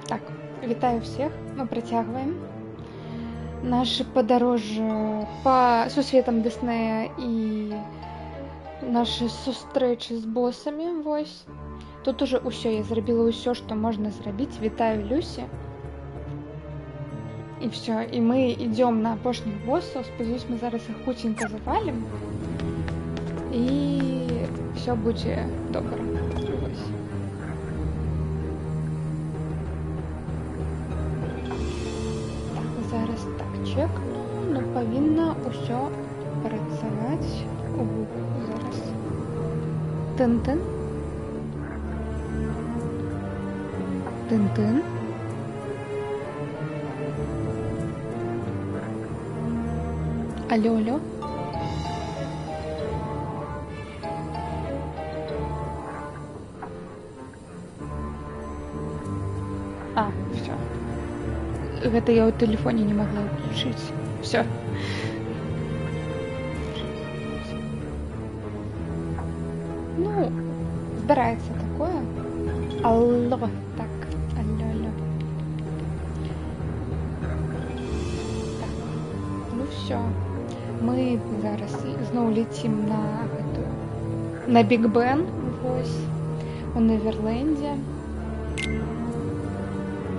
Так, вітаю всіх. Ми працягваем наше падарожжа па сусветам Дыснея і нашы сустрэчы з босамі. Вось. Тут уже ўсё, я зрабіла ўсё, што можна зрабіць. Вітаю Люсі. І все, і мы ідём на апошніх босаў. Спадзяюсь, мы зараз іх хуценька завалім. І все будзе добра. Вось. Зараз так чекну, ну павінна ўсё працаваць. Зараз. Тын-тын. Тын-тын. Алло-алло. А, все. Гэта я ў тэлефоне не магла ўключыць. Все. Ну, здараецца такое. Алло. Так, алло-алло. Так. Ну все. Мы зараз зноў летим на Біг Бен, вось, у Неверлендзе.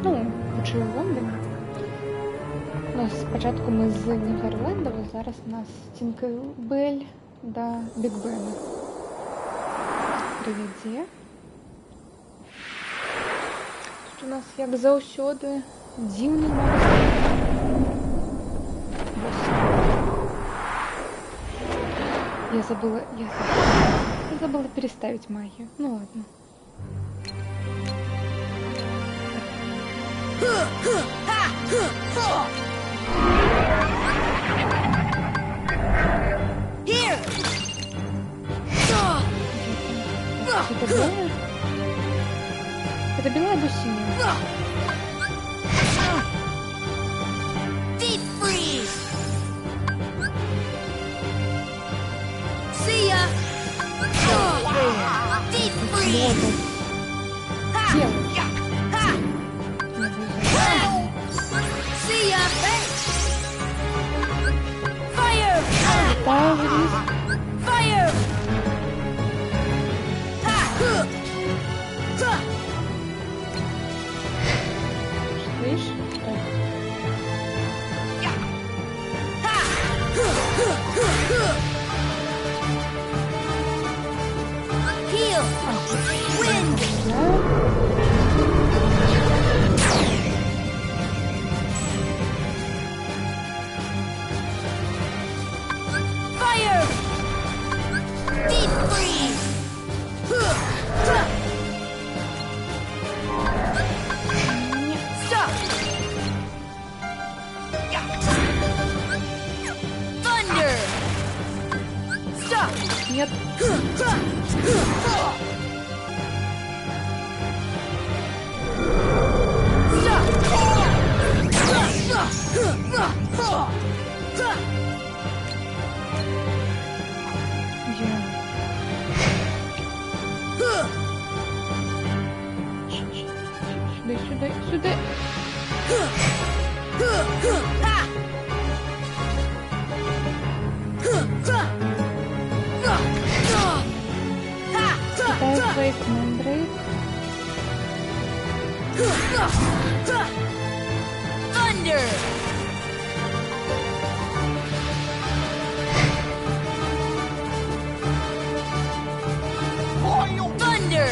Ну, хутчэй у Лондоне. Ну, спачатку мы з Неверлендаў, а зараз у нас Тінкербель да Біг Бена прывядзе. Тут у нас, як заўсёды, дзіўны монстр. Я забыла переставить магию. Ну ладно. Это белая? Это белая или синяя? Deep freeze. See ya. Deep freeze. See ya. Fire. Fire. Слышь? Heal. Wind. Fire. Deep freeze. Stop. Thunder. Stop. Нет. Сюда. Кидаю своих мембрейд. Thunder. Thunder.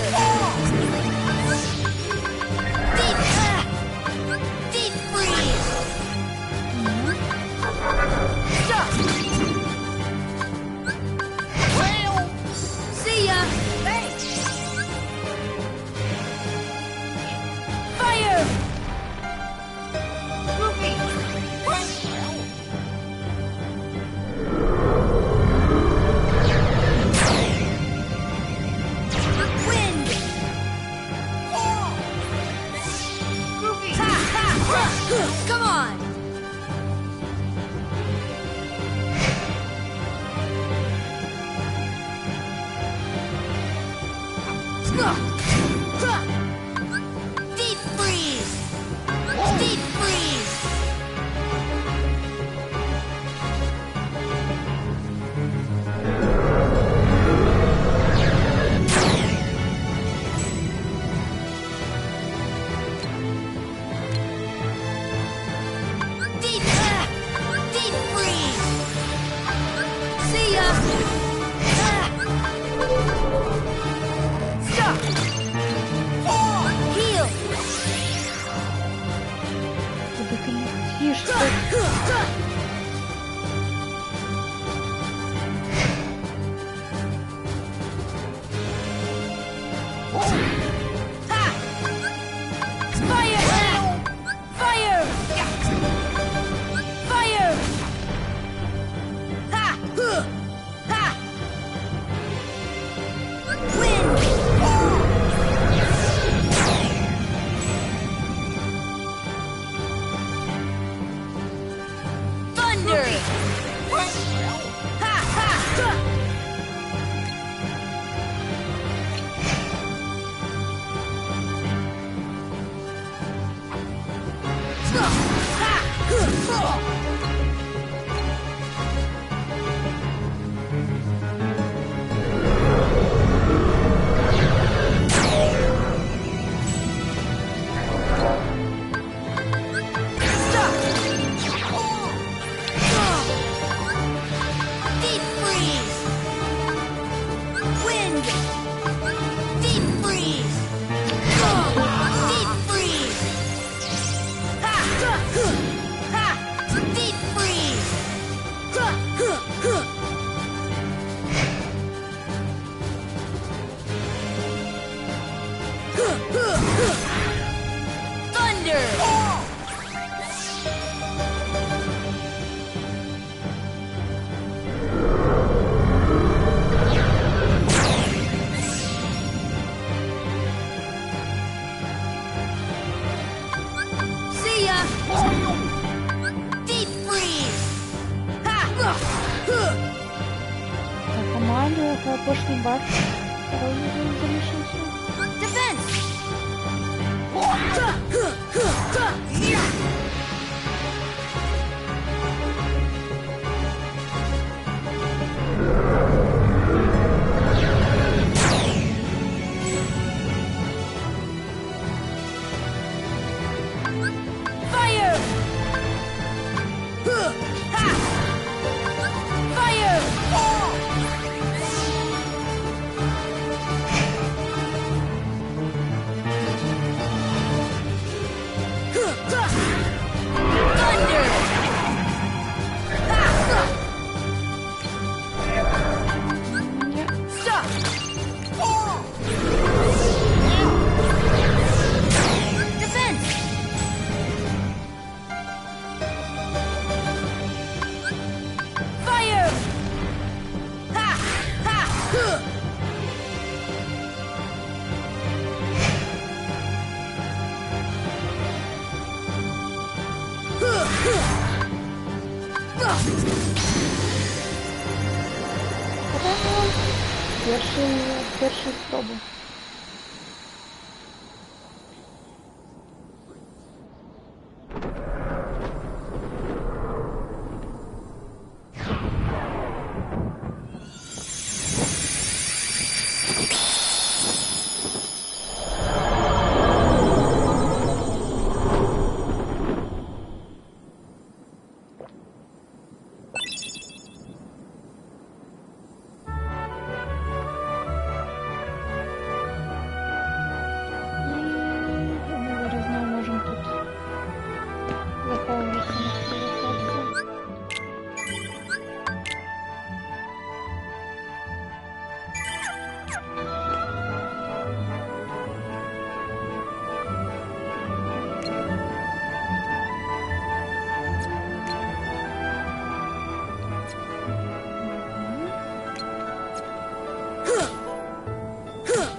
Deep freeze. Stop. See ya. Fire. Wind. Come on. Deep будешь тут. Пошли бар. Второй уровень завершился. Перший спробу.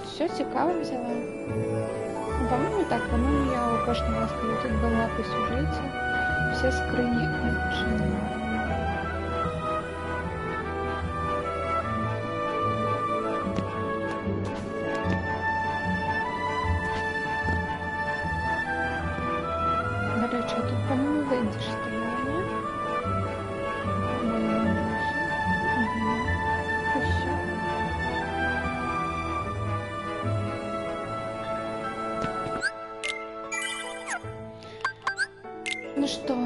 Все цікаво взяла. По-моєму, так, по-моєму, я у кожного раз, коли тут була по сюжеті, всі скрині відчинені. До речі, тут, по-моєму, Венді стояла, ні? Ну что,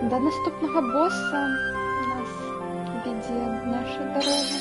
до наступного босса у нас в біді наша дорога.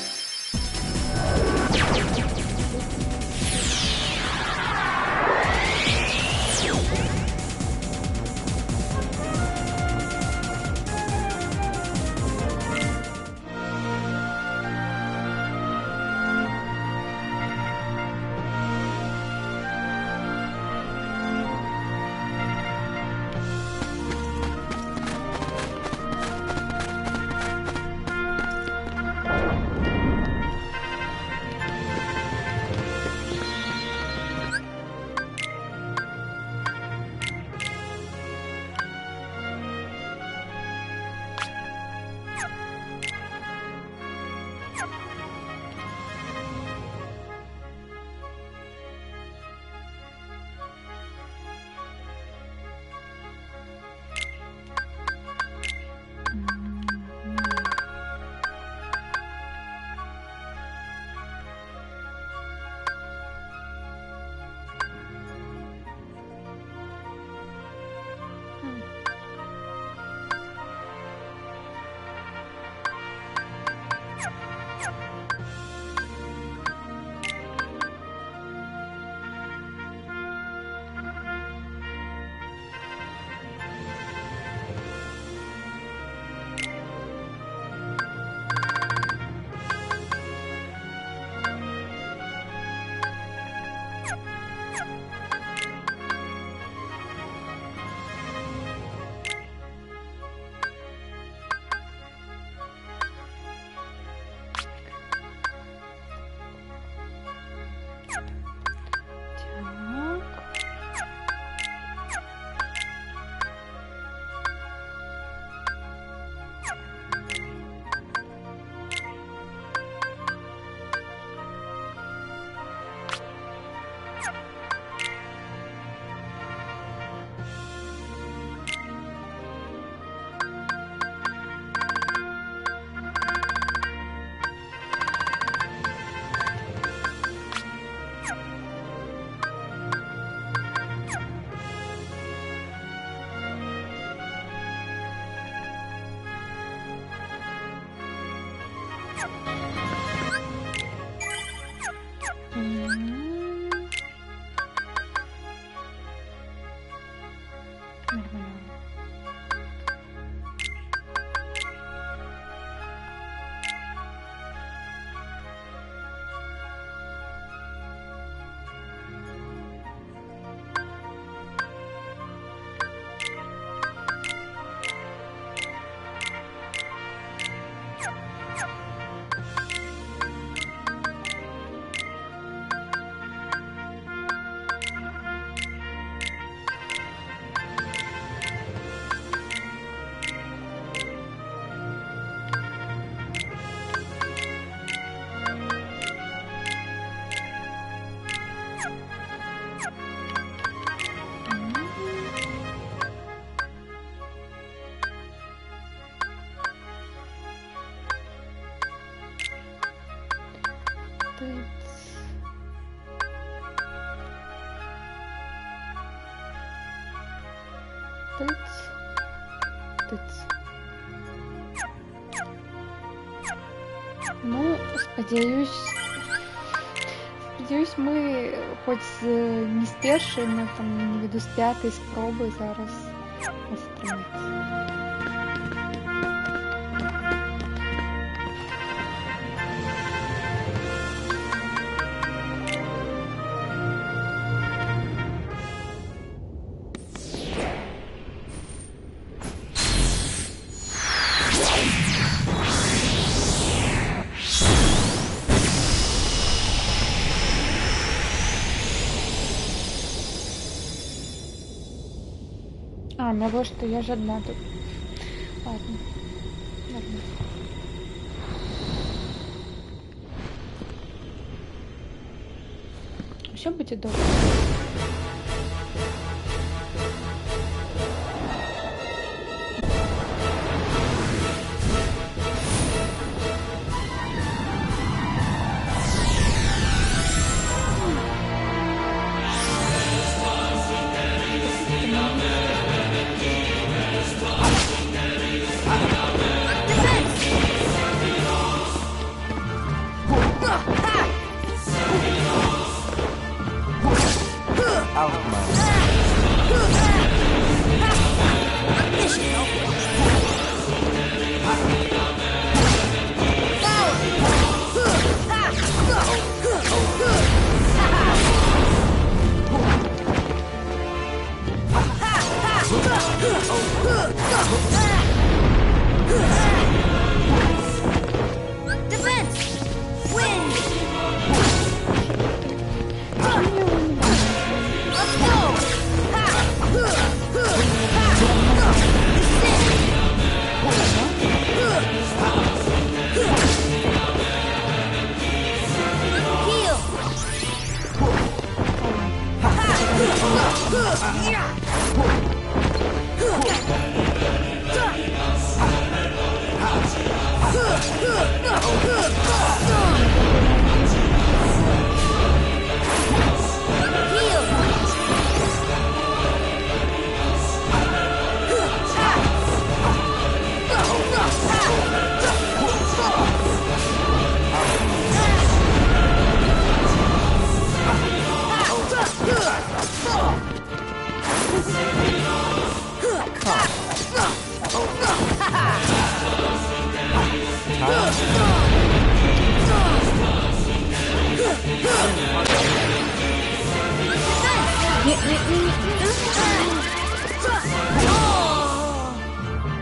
Нормально. Тыц. Тыц. Ну, сподіваюсь, ми хоч не з першої, але там, я не веду, з п'ятої спроби зараз отримається. Того, что я же одна тут. Ладно. Нормально. Все будет добре.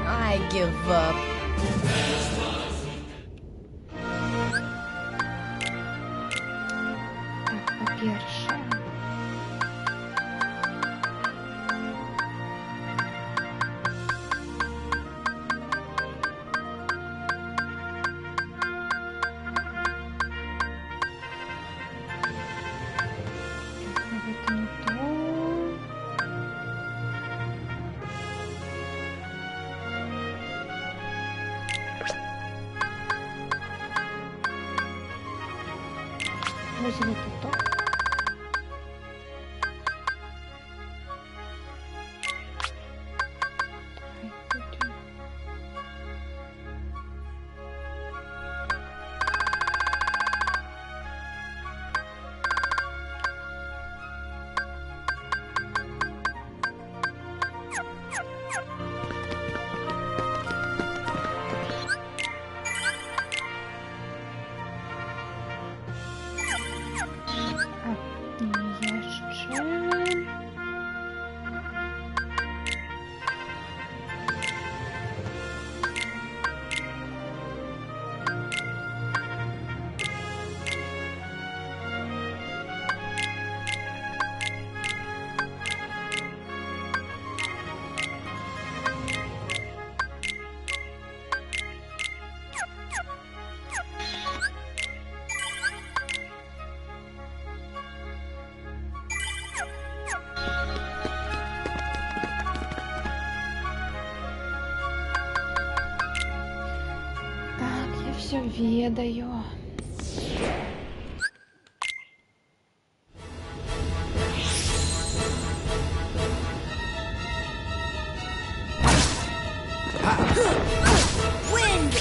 I give up. Так, по-перше. Это не то. все ведаю. Wind!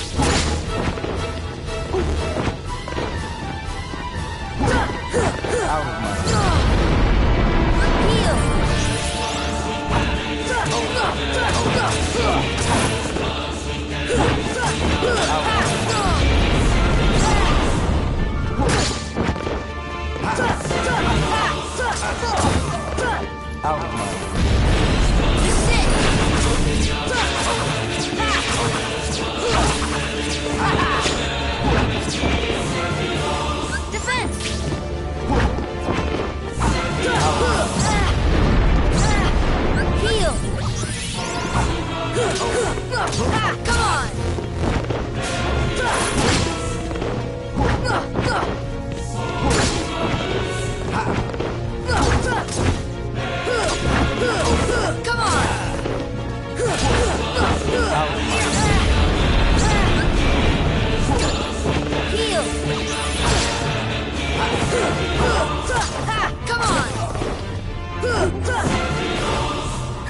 Out of my Heal! out of my Defense! Heal! Come on! Come on! Heal! Come on!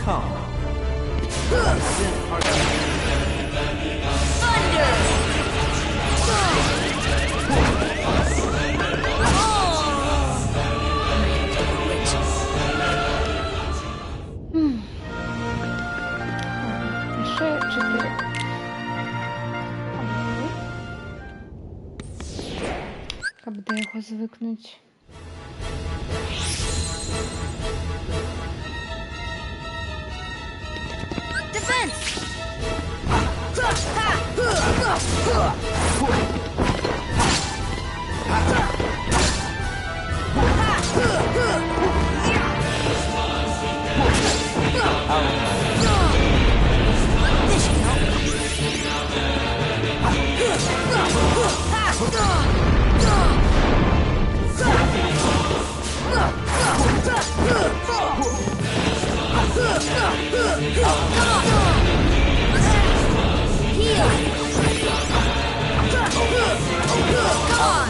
come. Send heart Thunder! Ще 4. Як буде його звикнуть? Defense! This should help. Heal! Come on! Heal! Come on!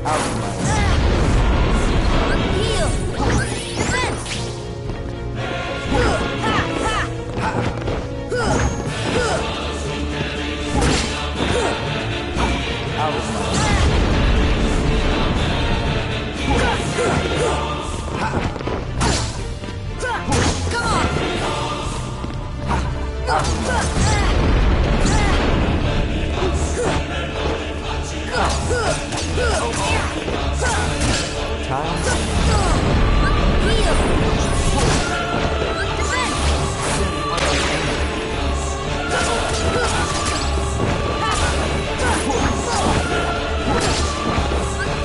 out of my Heal! Defense! out of my Come on! time. Heal! Defense!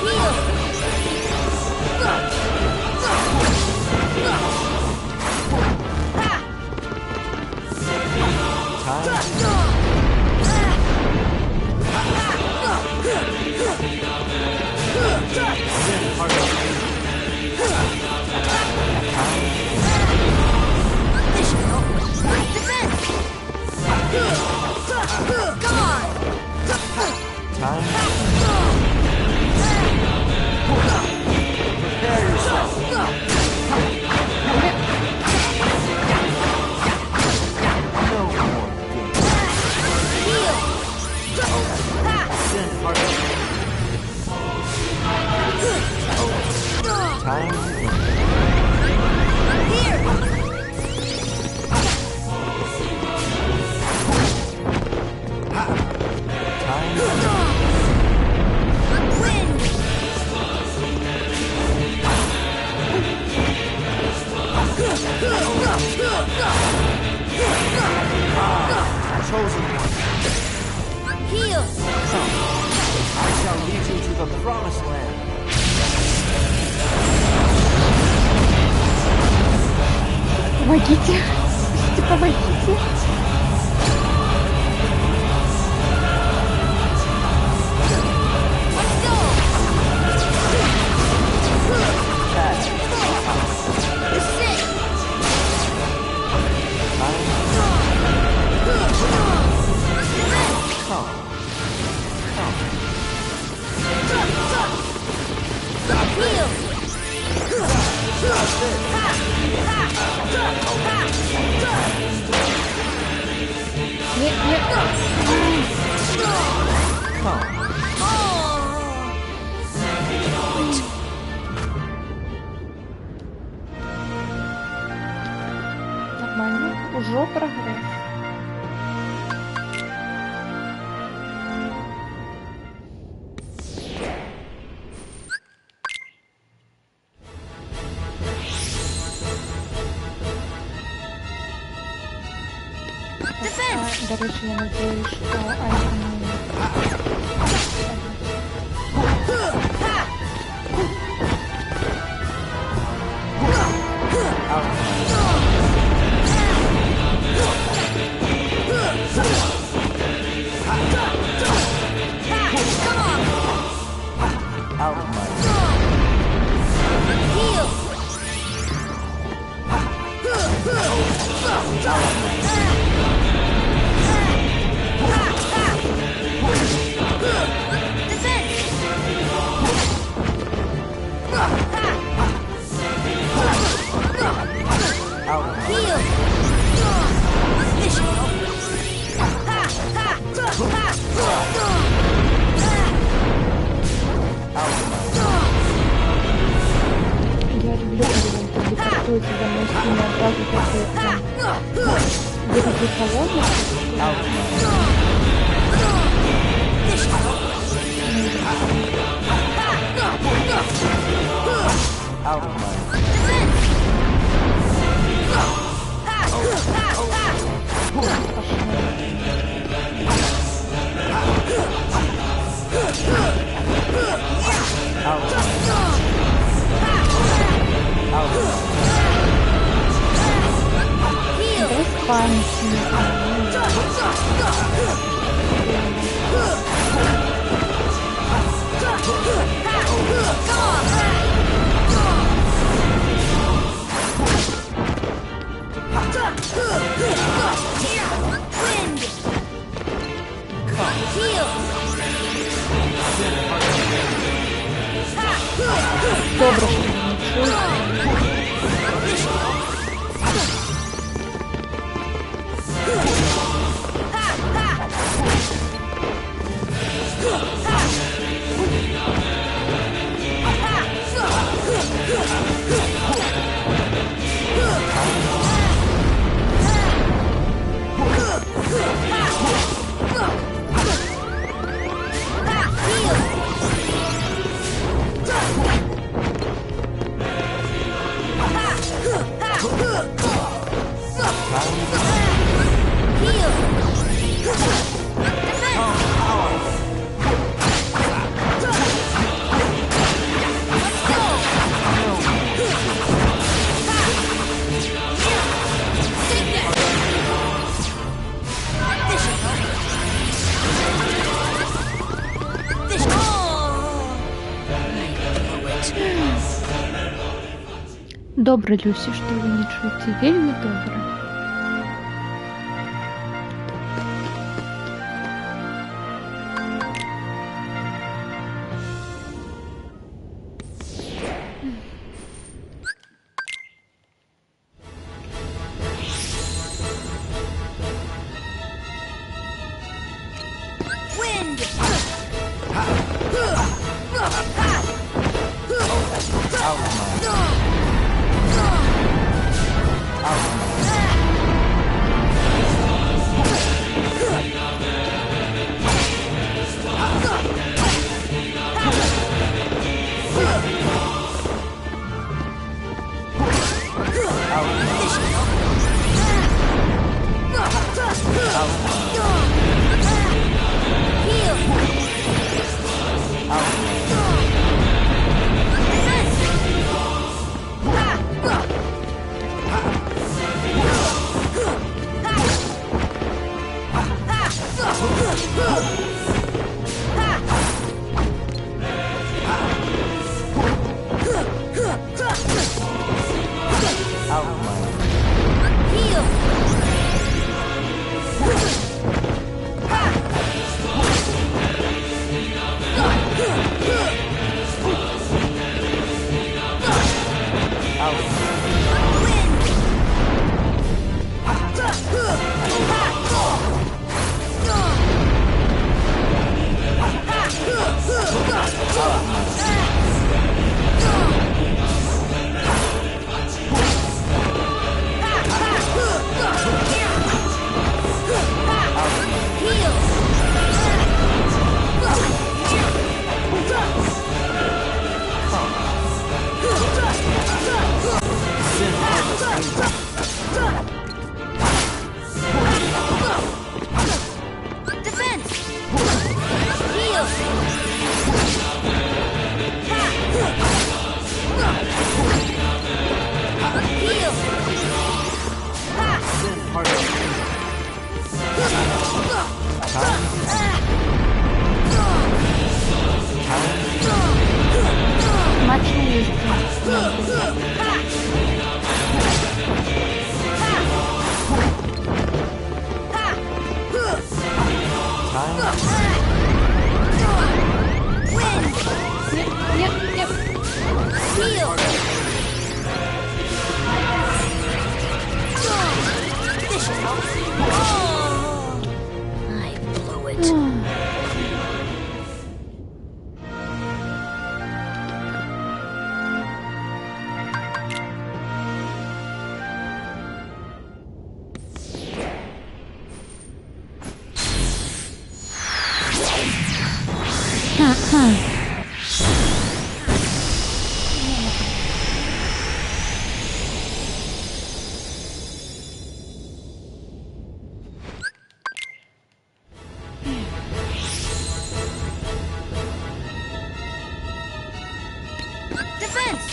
Heal! Time. Send heart This should help. Defense! Come on! time. Prepare yourself. No more games. Heal! Send heart time. Here! Time. Wind! Chosen one. Heal! I shall lead you to the promised land. Помогите! Помогите! Let's go! Нормально. Уже прогресс. До речі, я надіюсь, що Айзен Out of my Heal! я люблю, когда он телепортуется за мной спину одразу какие-то береги холодных. out of my Без паники. Добре, що не чую. Добре, Люсі, што вы не чуеце, вельмі добра. Wind! Wind! Нет, нет, нет. Heal! This should help. Oh, I blew it. Defense!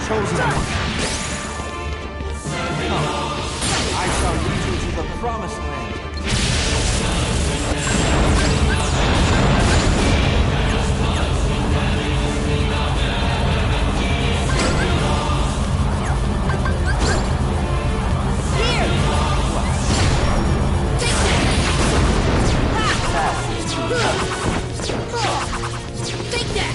Chosen one. Come. I shall lead you to the promised land. Take that!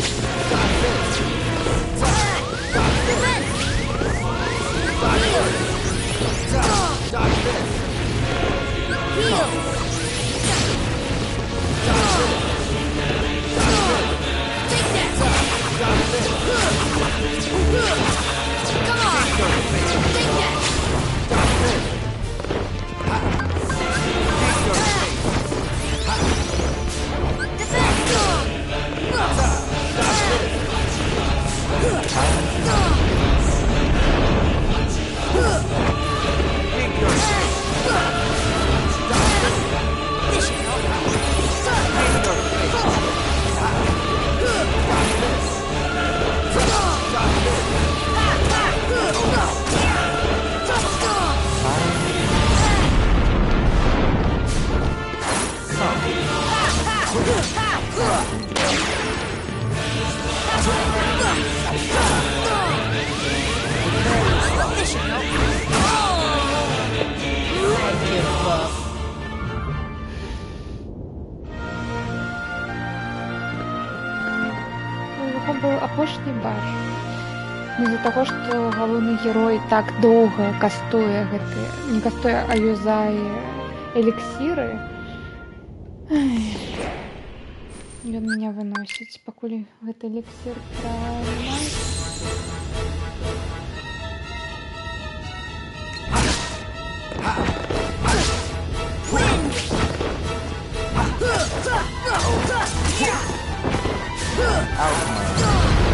Яго быў апошні бар. З-за таго, што галоўны герой так доўга кастуе гэты, не кастуе, а юзае эліксіры. Ён мяне выносіць, пакуль гэты эліксір праймаецца. Outline.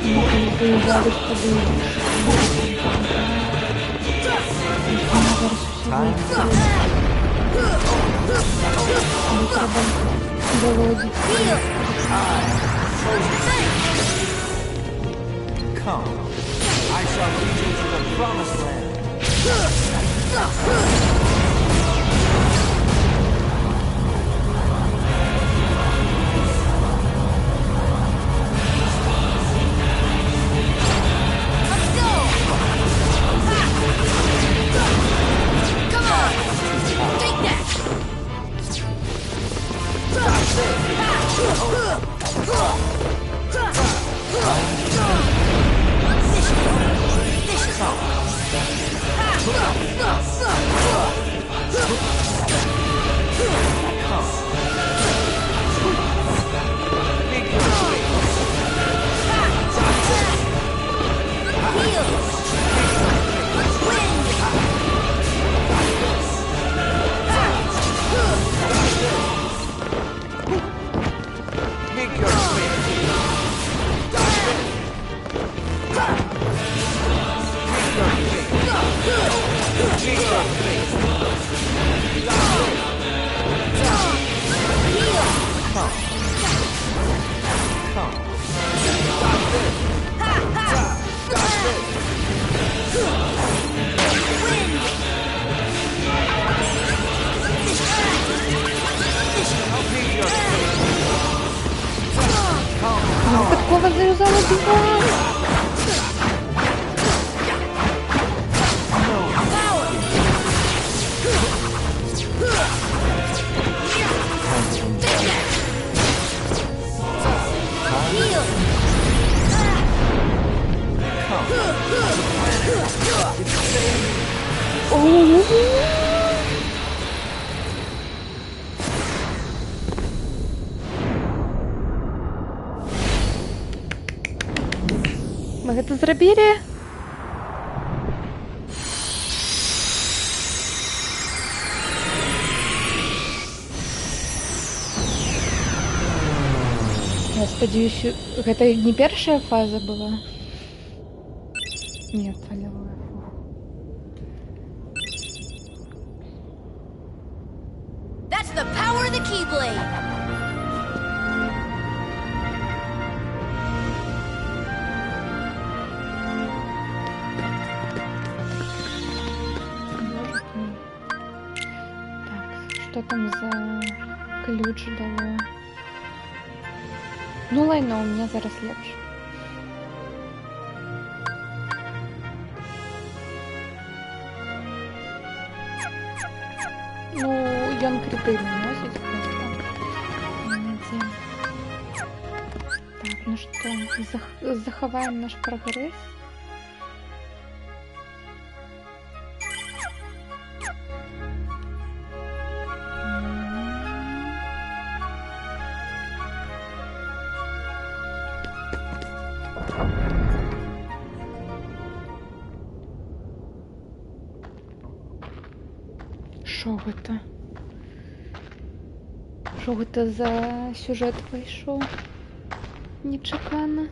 Мы выезжали с тобой. Time to Володи. come. I shall lead you to the promised land. Let's go! Come on! Take that! Я такого завязала бегать. Мы это зрабілі? Я спадзяюся, гэта не першая фаза была? Нет, аллилуйя. That's the power of the Keyblade! Так, что там за ключ дало? Ну лайно, у меня зараз лепш. Ну, ён крыты наносить просто. Так, ну что, захаваем наш прогресс. Що гэта? Що гэта за сюжет пайшоў? Нечакана.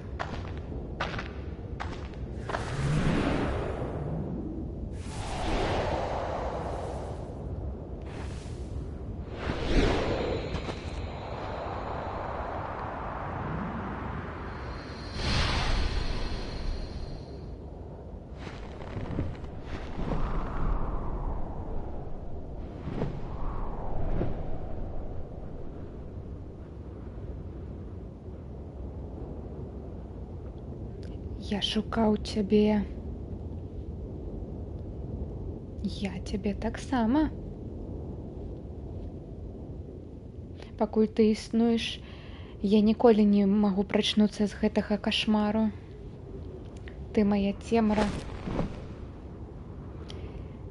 Я шукаў цябе. Я цябе таксама. Пакуль ты існуеш, я ніколі не магу прачнуцца з гэтага кашмару. Ты моя цемра.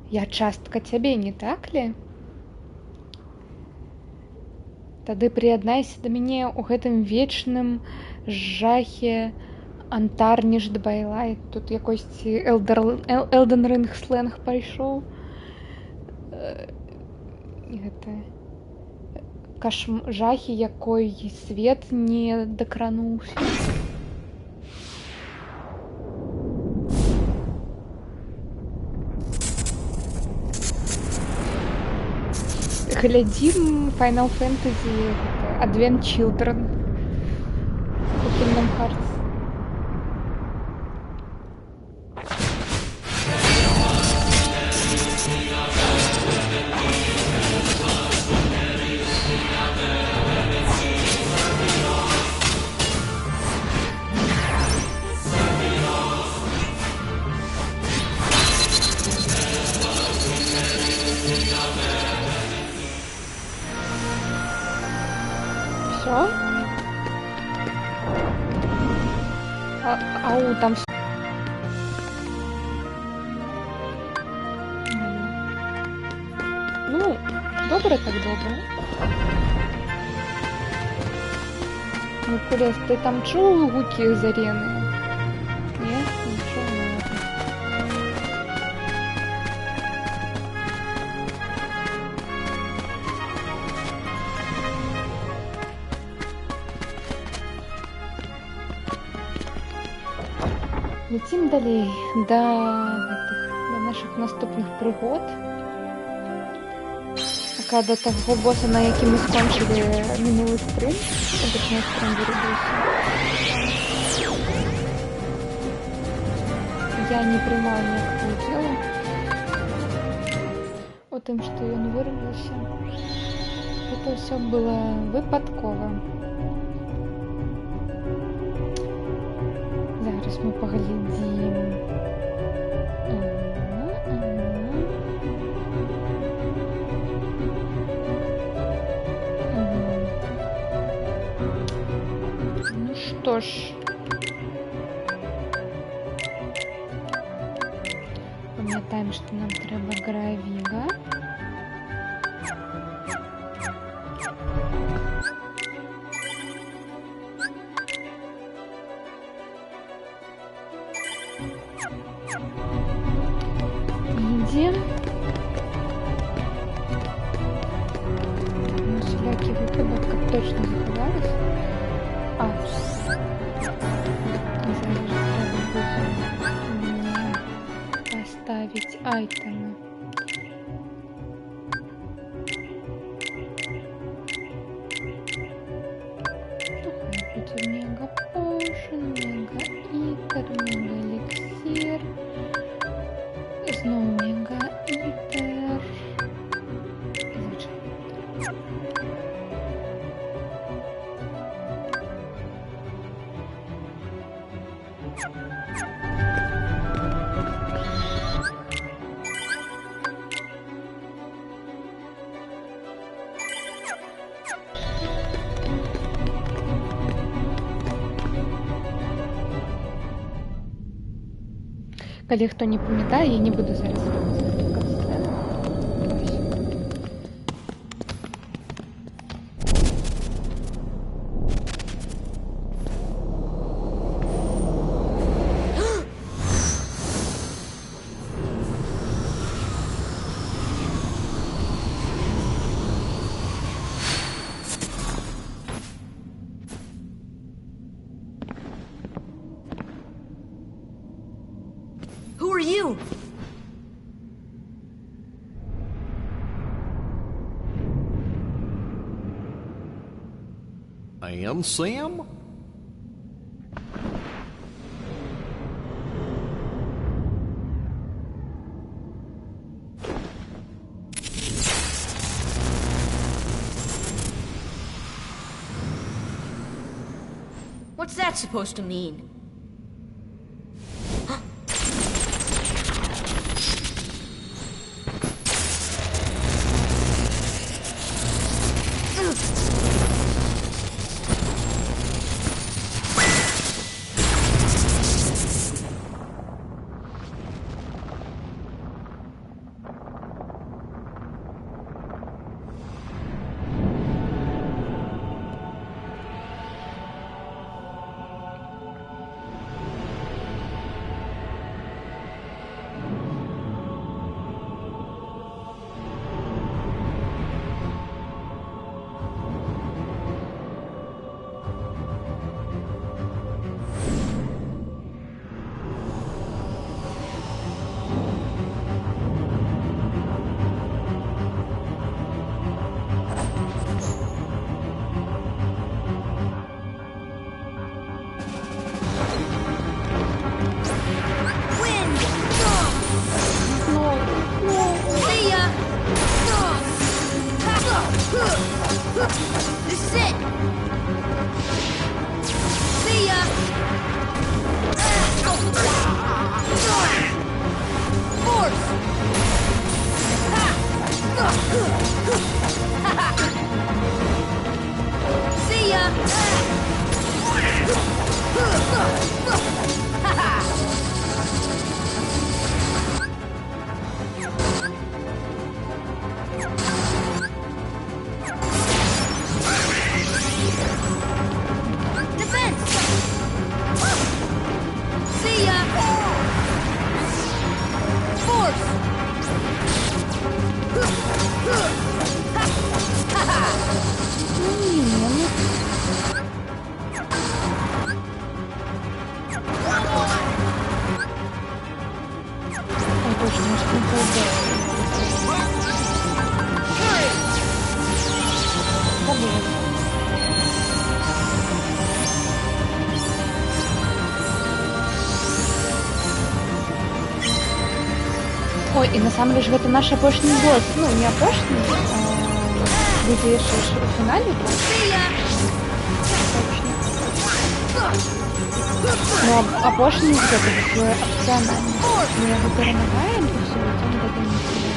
Я частка цябе, не так ли? Тады прыяднайся да мяне ў гэтым вечным жахе Антарнішд Байлайт. Тут якосьці Элден Ринг сленг пайшоў. Гэта жахі, якой свет не дакрануўся. глядим Final Fantasy Advent Children по Kingdom Hearts. Все? Ау, там всё. Ну, добре так добре. Ну, Кулес, ти там чув гуки з арени? Ні? Нічого не ладно. Летим далі до наших наступних пригод. Пока до того босса, на який ми скончили минулий стрим, точніше стрим вирубився. Я не приймала ніякого діла о тим, що він вирубився. Это все было випадково. Зараз ми поглядим. Ну что ж. Пам'ятаємо, що нам треба Гравіга. Идем. Ну, всякий выпадок, как точно заховались. А, зараз треба буде поставить айтемы. Будет мега поtion, мега итер, мега эликсир. Снова мега итер. Коли хто не пам'ятає, я не буду зараз розказувати катсцену. Who are you? I am Sam? What's that supposed to mean? Ой, і насамрэч гэта наш апошні босс. Ну, не апошні, будзе яшчэ ж у фінале. Ну, апошні з гэтага апцыянальны. Мы яго перамагаем, і ўсё, ідзём дадому сюда.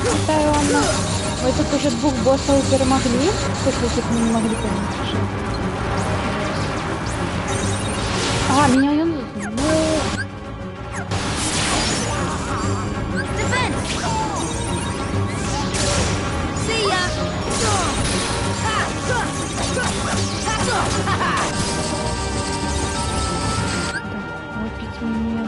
Вітаю, Анна. Ви тут уже двох боссів перемогли, після яких ми не могли понять. А, меня он... Ну... Опять меня...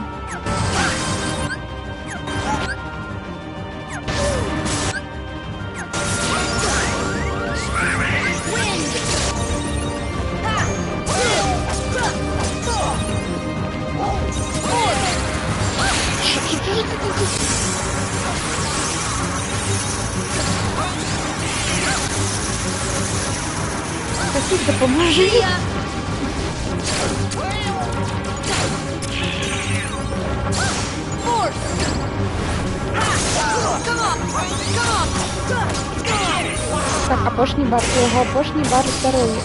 Какие-то поможи! Так, апошний бар, його апошний бар здоров'я.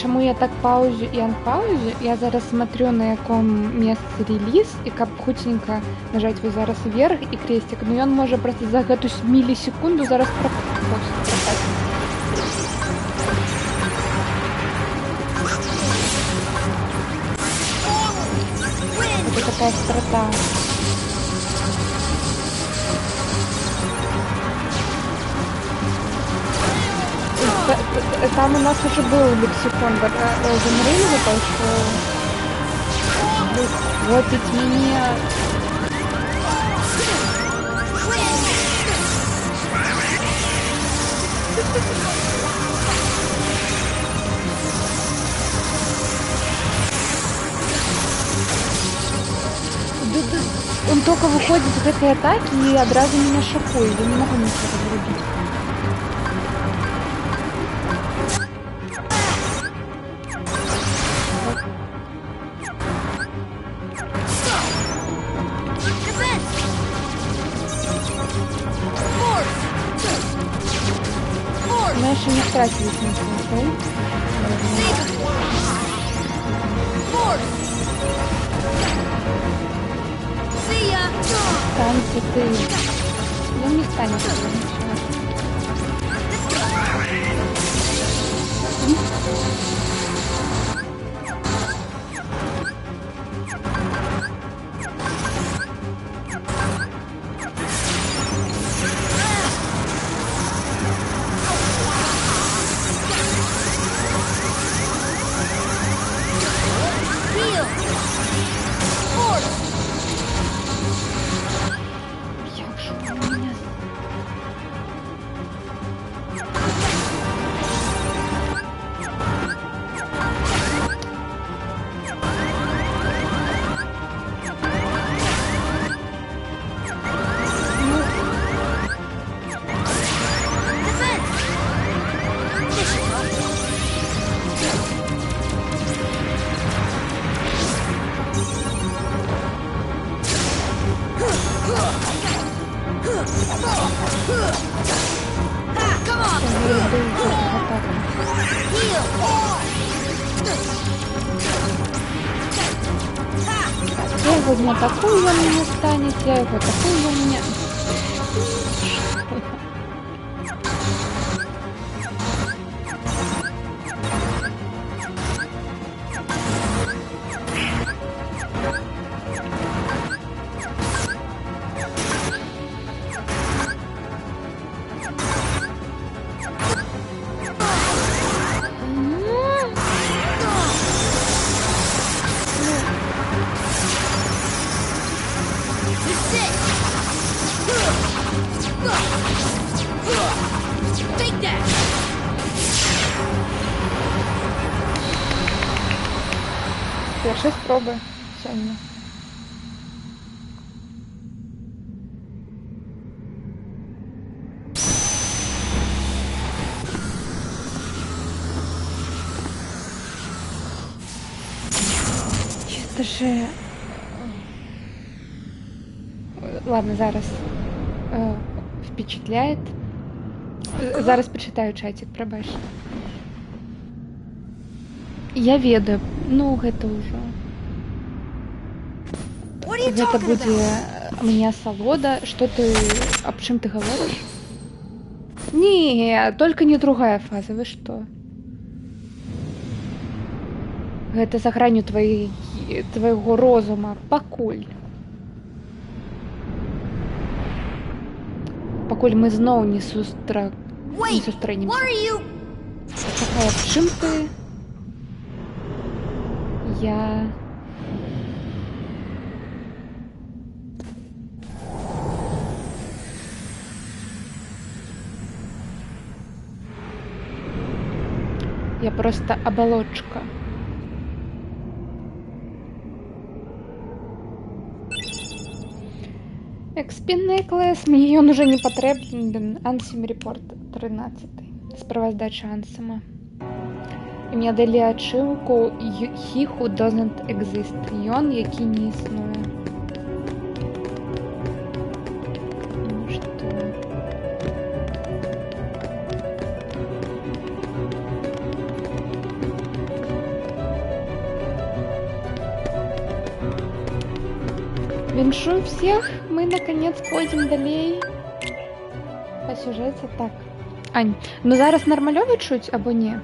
Чому я так паузю і анпаузю? Я зараз смотрю, на якому місці реліз, і каб хутенько нажать вот зараз вверх і крестик, но ён може просто за гэту мілісекунду зараз пропасть. Это такая страта. Там у нас уже был лексикон Elden Ring, так что... Вот ведь меня... Он только выходит с этой атаки и одразу меня шокует. Я не могу ничего вырубить. Мы еще не втратили ничего. Станьте ты. Ну не станет. Я его не атакую, он меня станет, я его атакую, он меня... Першая спроба сёння. Это же... Ладно, зараз впечатляет. Зараз почитаю чатик, пробач. Я ведаю, ну гэта ўжо. What are you Гэта talking будзе about? мне асалода. Што ты... Аб чым ты гаворыш? Не, только не другая фаза, вы што? Гэта за гранню твайго розума, пакуль. Пакуль мы зноў не Wait, сустрэнемся. what are you? Чакай, аб чым ты? Я... Я просто оболочка. XP Necklace, мне ён уже не патрэбен. Ансім Report 13. Справаздача Ансама. І мне далі ачыўку He who doesn't exist. Ён, які не існуе. Ну што? Віншую всех, мы наконец пойдем далей по сюжете. Так, Ань, ну зараз нармалёва чуць або не?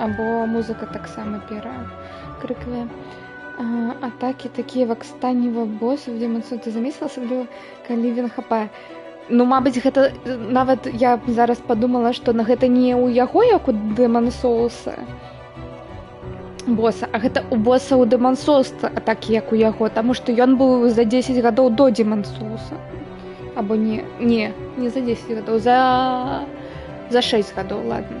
Або музыка таксама перакрыквае. Атакі такія вакстаніва босаў, Демон-Соул, ты замесіла, асабліва калі він хапае. Ну, мабыць, гэта нават я зараз падумала, што на гэта не ў яго, як у Демон-Соулса боса, а гэта у боса ў Демон-Соулса атакі, як у яго, таму што ён быў за 10 гадоў до Демон-Соулса. Або не за 10 гадоў, за 6 гадоў, ладно.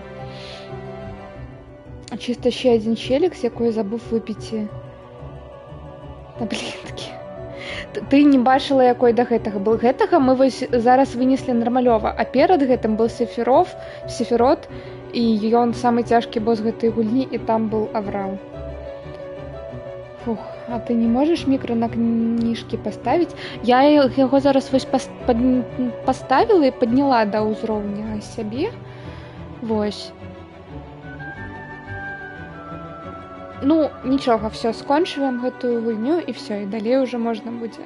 Чисто ще один челік, з якої забув випіти таблетки. Ты не бачила, якой да гэтага был. Гэтага мы вось зараз вынеслі нармалёва, а перад гэтым был Сефірот, і ён самы цяжкі босс гэтай гульні, і там был Аврал. Фух, а ты не можаш мікро на кніжкі паставіць? Я яго зараз вось паставіла і падняла да ўзроўня сябе. Вось. Ну, нічога, все, скончваем гэтую гульню, і все, і далей уже можна будзе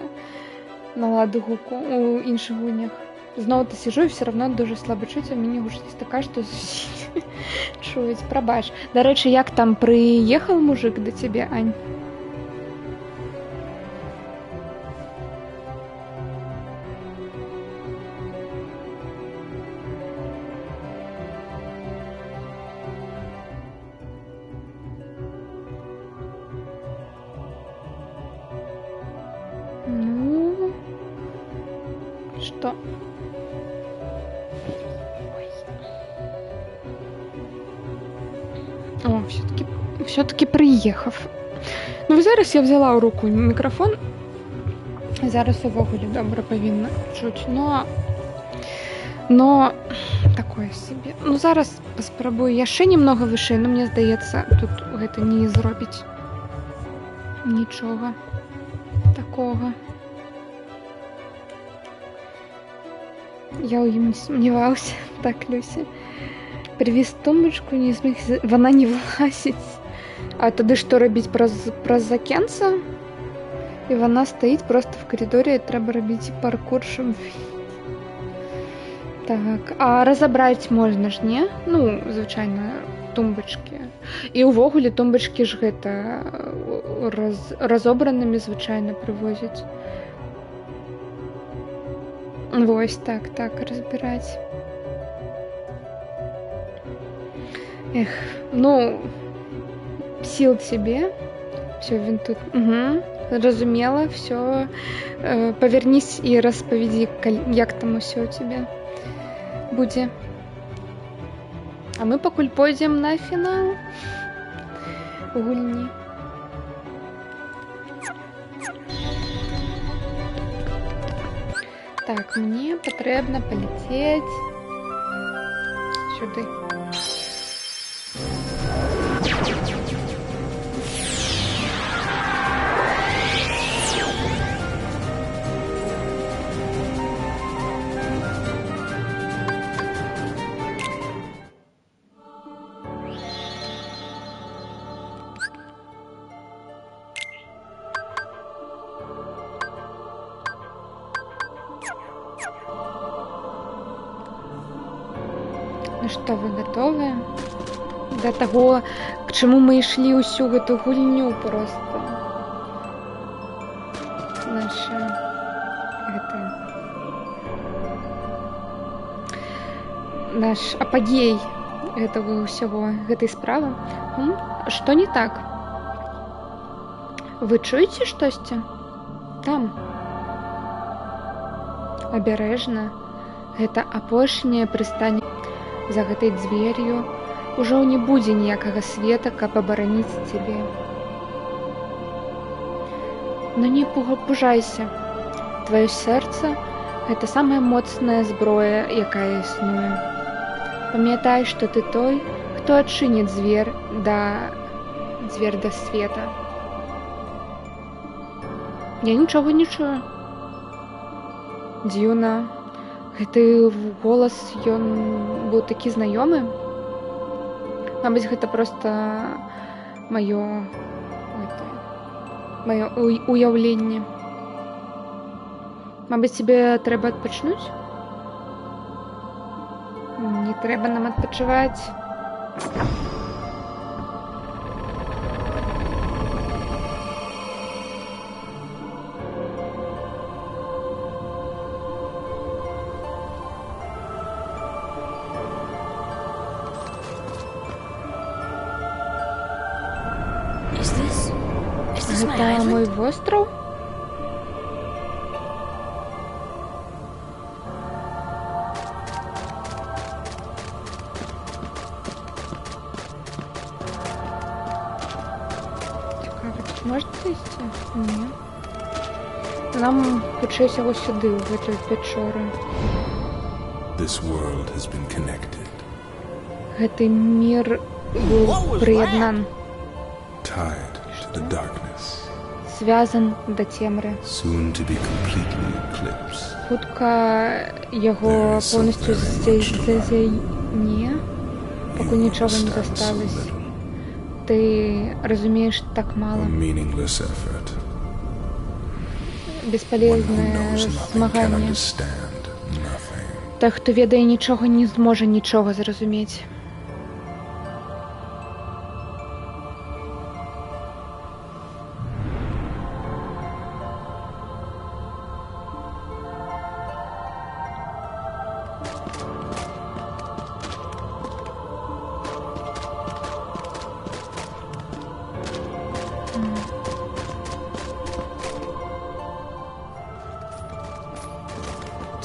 наладу гуку у іншых гульнях. Зноў ты сижу, і все равно дуже слаба чуць, а мяне гучнасць такая, што чуць, прабач. Дарэчы, як там прыехаў мужик да цябе, Ань? Ну, что? О, все-таки приехав. Ну, зараз я взяла в руку микрофон. Зараз увогуле добре повинна чуть, но такое себе. Ну, зараз паспрабую яшчэ немного вышэй, но мне здаецца, тут гэта не зробіць нічога такого. Я ў ім не сумніваўся. Так, Люся. Привіз тумбочку, не зміг, вона не вылазіць. А тады што рабіць праз закенца? І вона стаіць просто в коридоре, і трэба рабіць паркур, щоб... Так, а разабраць можна ж, не? Ну, звычайна, тумбочки. І ўвогуле тумбочки ж гэта разобранымі звычайна прывозяць. Вось так, разбирать. Эх, ну, сил тебе. Все, він тут. Угу, разумела, все. Повернись і розповіді, як там усе у тебе буде. А ми покуль пойдем на фінал гульні. Так, мне патрэбна паляцець сюды. Ну што, вы гатовыя да таго, к чаму мы ішлі ўсю гэту гульню проста? Наша наш апагей гэтага ўсяго, гэтай справы. Што не так? Вы чуеце штосьці? Там. Абярэжна. Гэта апошняе прыстанне. За гэтай дзвер'ю ўжо не будзе ніякага света, каб абараніць цябе. Но не пужайся. Тваё сэрца — гэта самая моцная зброя, якая існуе. Памятай, што ты той, хто адчыніць дзвер да света. Я нічога не чую. Дзіўна. Гэты голас, ён быў такі знаёмы. Мабыць, гэта проста маё уяўленне. Мабыць, тебе трэба адпачнуць? Не трэба нам адпачываць. Гэта мой востраў? Цікава, тут можна ісці? Не. Нам хутчэй усяго сюды, ў гэтую пячору. Гэты мір быў прыяднан. Связан да цемры. Хутка яго поўнасцю зазяйне, пакуль нічога не засталось. Ты разумееш так мала. Бесполезнае змаганне. Той, хто ведае нічога, не зможа нічога зразумець.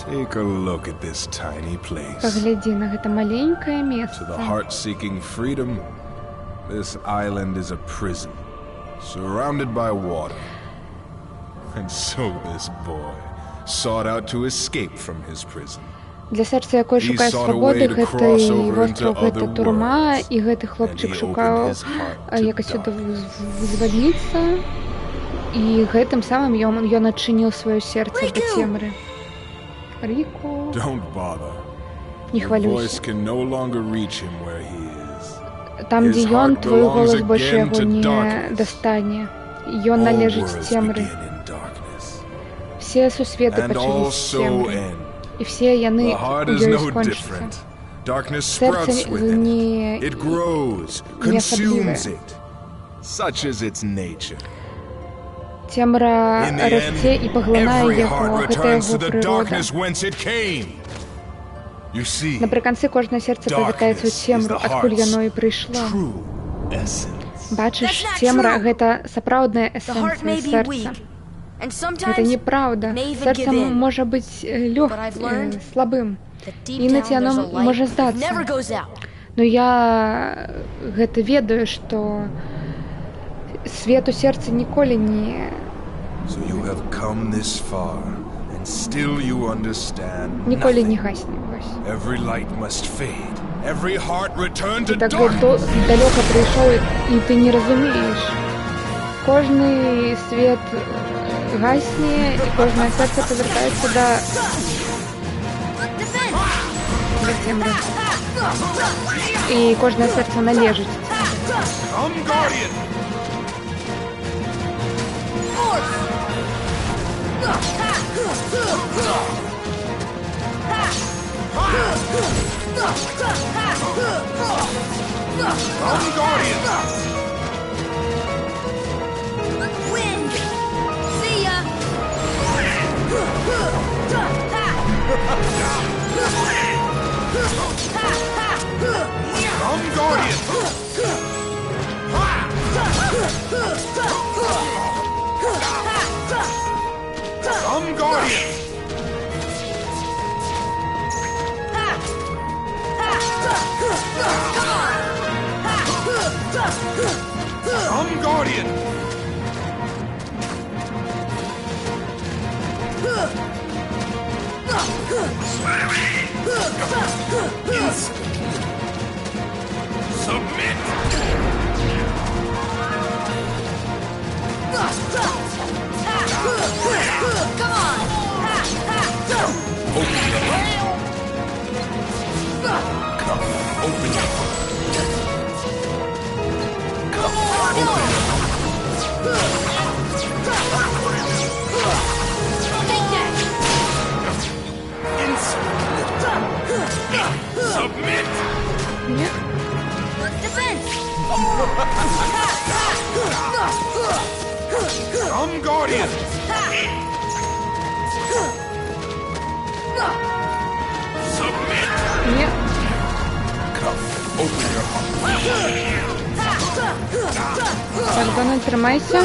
Take a look at this tiny place. Паглядзі на гэта маленькае месца. To the heart-seeking freedom, this island is a prison, surrounded by water. And so this boy sought out to escape from his prison. Для сэрца, якое шукае свабоды, гэты востраў, гэта турма, і гэты хлопчык шукаў, як сюды вызваліцца, і гэтым самым ён адчыніў сваё сэрца да цемры. Ріку. Не хвалюйся. Там, дзе ён, твой голас больш яго не дастане. Ён належыць цемры. Все сусветы пачалі з цемры. І все яны ў ёй скончацца. Сэрца не асаблівае. Цемра расце і паглынае яго, гэта яго прырода. Напрыканцы кожнае сэрца павяртаецца ў цемру, адкуль яно і прыйшло. Бачыш, цемра — гэта сапраўдная эсэнцыя сэрца. Гэта неправда. Сэрца можа быць слабым. Іноці яно можа здацца. Но я гэта ведаю, што свет у сэрцы ніколі не... Still you understand Ніколи не nothing. гасне. Ось. Every light must fade. Every heart return to Ти так darkness. далеко прийшов, і ти не розумієш. Кожний світ гасне, і кожне серце повертається до темряви. І кожне серце належить. Come, Guardian! Come, Guardian! Wind! See ya! Come, Guardian! Come, Guardian! Come, Guardian! Submit! Come on! Open your heart. Come, open your heart. Come, open your Take that! Submit! Ні? Defense! Come, Guardian! Submit! Ні. Come, open your heart. Так, Дональд, тримайся.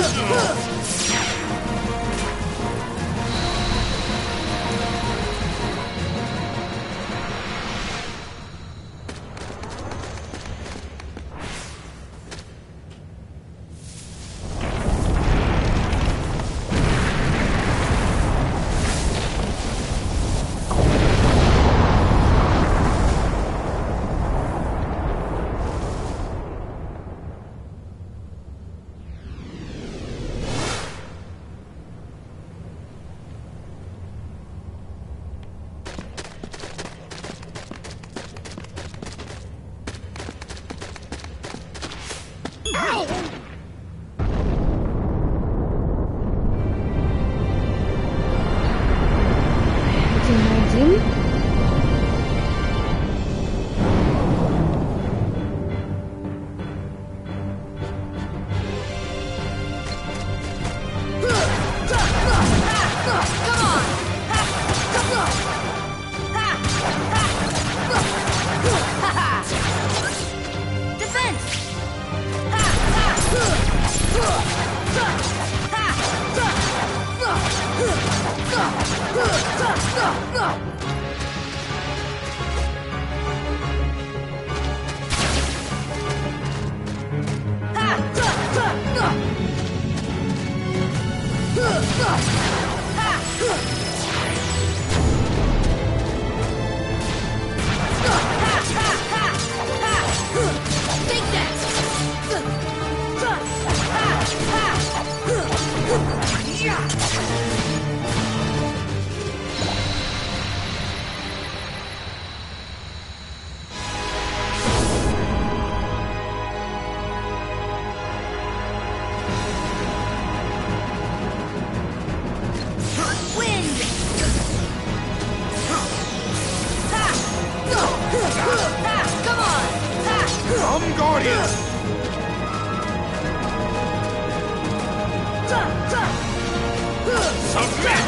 Один на один. Take that! Wind! Come on! Come, Guardian! Submit!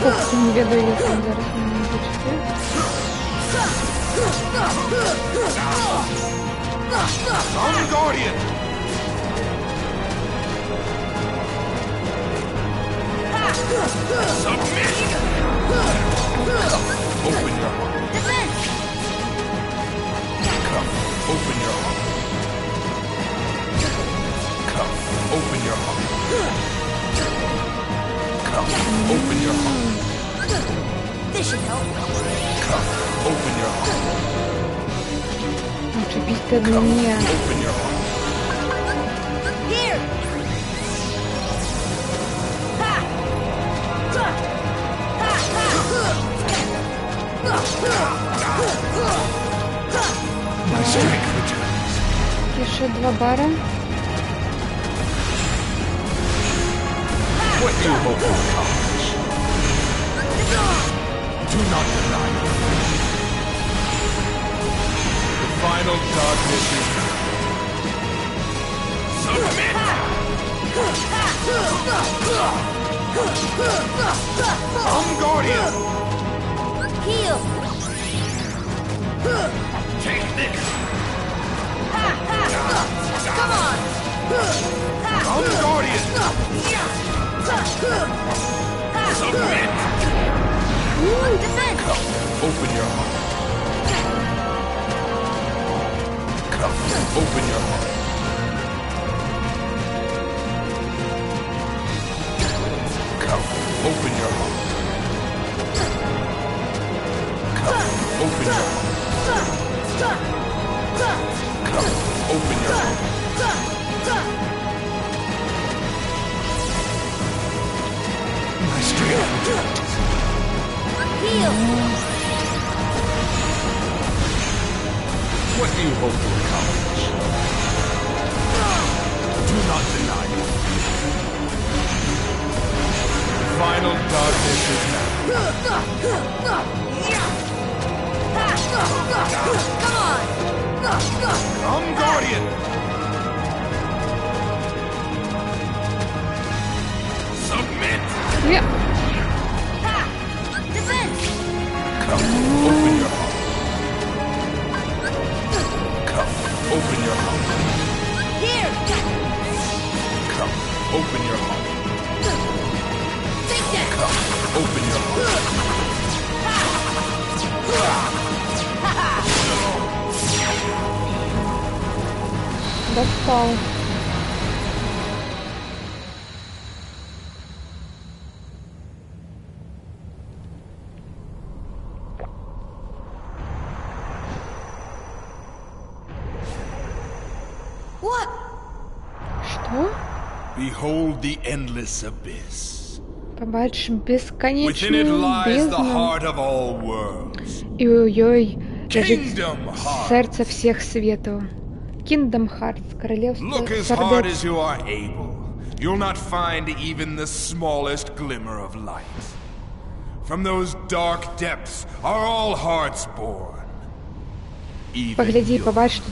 Ух, не ведаю, як він зараз мене зачепив. Come, Guardian! Submit! Open your heart. Defense! Come, open your heart. Come, open your heart. Come, open This should help. Come, open your heart. Oczywiście nie. Open your heart. Here! Ha! Ha! Ha! My strength returns. Jeszcze 2 bary. What do you hope to accomplish? Do not deny me. The final darkness is now. Submit! Come, Guardian! Heal! Take this! Come on! Come, Guardian! Submit! Defense! Come, open your heart. Come, open your heart. Come, open your heart. Come, open your heart. Come, open your heart. My strength returns. Heal! What do you hope to accomplish? Do not deny me. The final darkness is now. Come on! Come, Guardian! Submit! Yeah. Defense! Come, open your heart. Come, open your heart. Here! Come, open your heart. Take that! Come, open your heart. Достал. What? Что? Behold the endless abyss. Побачишь Within it бесконечную lies the бездну. heart of all worlds. И ой-ой, лежит Kingdom Heart. сердце всех светов. Kingdom Hearts, королевство Look as hard сердец. as you are able. You'll not find even the smallest glimmer of light. From those dark depths are all hearts born. Even Погляди, yours. побачиш,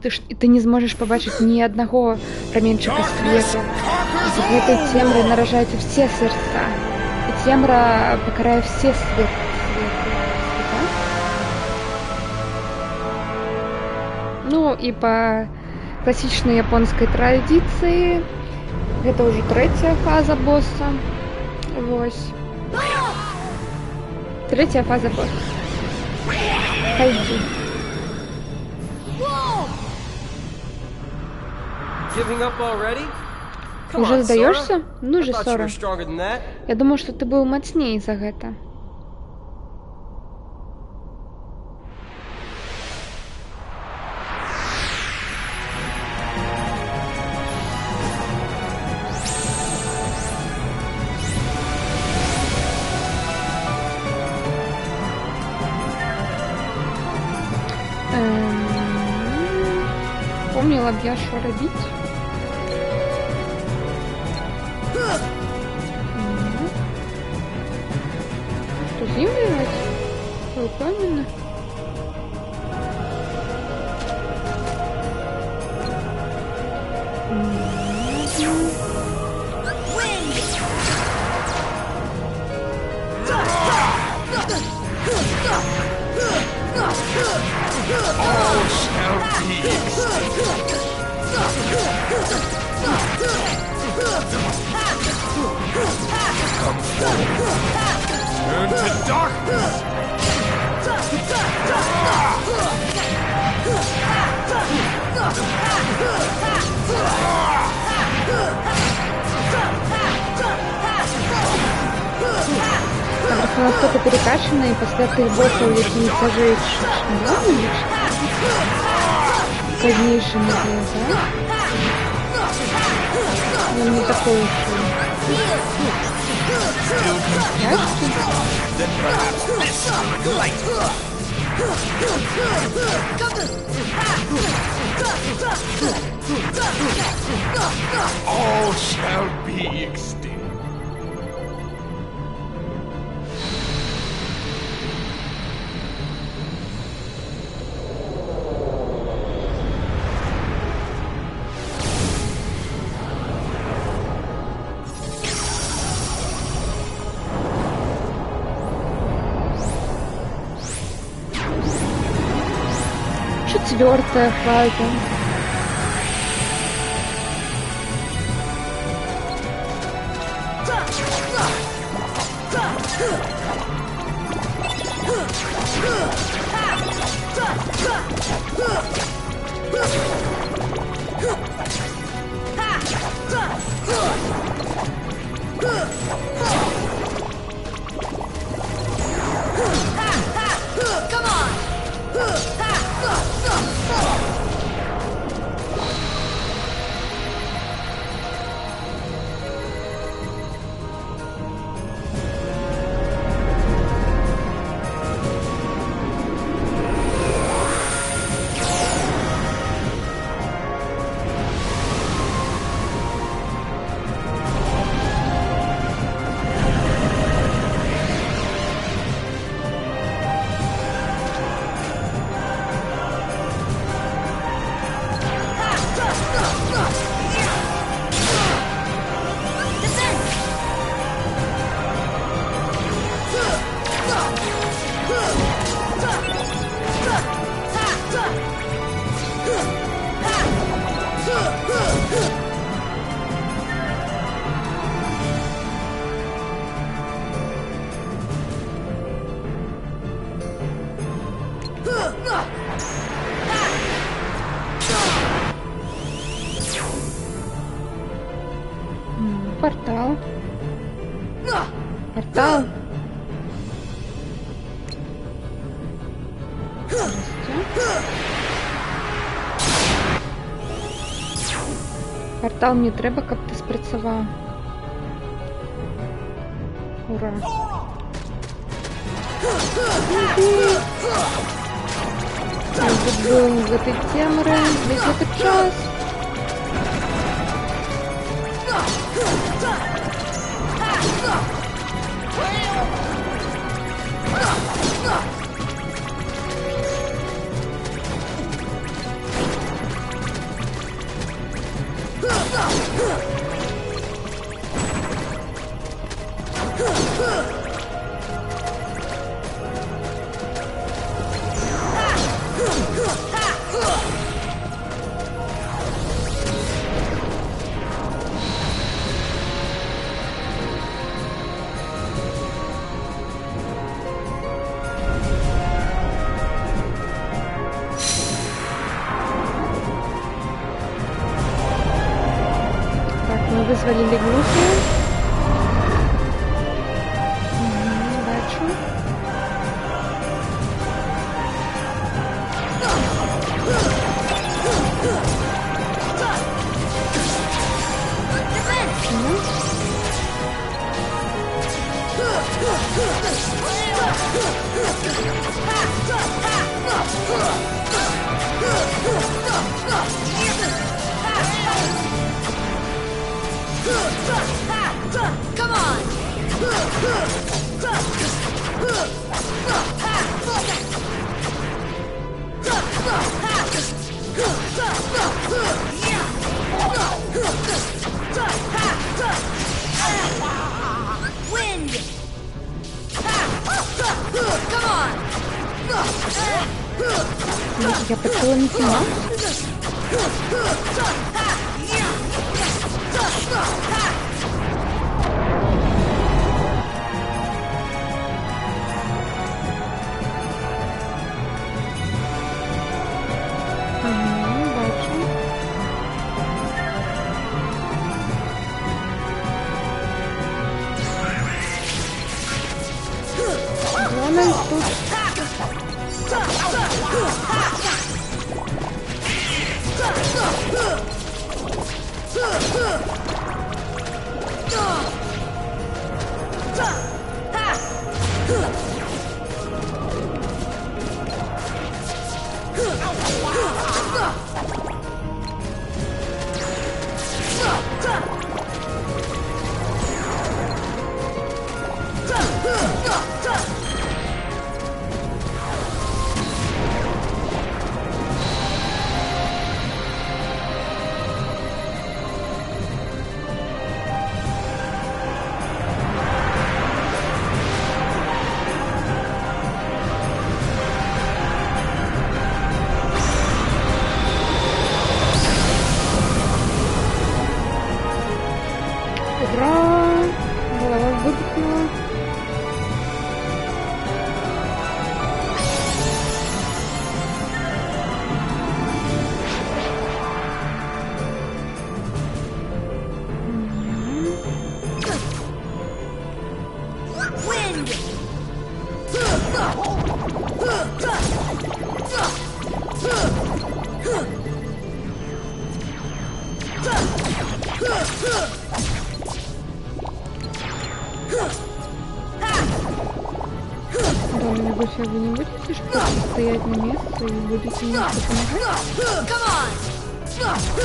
що ти не зможеш побачити ні одного променчика Darkness світу. conquers В этой all темре worlds. нарожаются все сердца. И темра покарает все света. Ну и по классичной японской традиции, это уже 3-я фаза босса. Вось. 3-я фаза босса. Хайди. Whoa! Giving up already? Come Уже on, сдаешься? Sora. Ну I же, thought you Сора. were stronger than that. Я думаю, что ты был мацнее за гэта. Помнила б я, що робити. Разъявлять руками. All shall be Come forward. Turn to darkness. просто настолько перекачанный пасля тых босаў, які цяжэйшы, чым пазнейшым да? Ну, не такой уж тяжкий. Then perhaps this would light. All shall be extinct. Четвертая фаза. Портал. Портал. Портал мне трэба, каб ты спрацаваў. Ура. Забыл з гэтай цемры, весь этот час. Вызвали лягушку. Бачу. Come on! Wind! Come on! Я почула не сама. Come нас тут? Ура! Голова выбухнула. Wind! Да, вы не будете просто стоять на месте и будете мне помогать? Come on!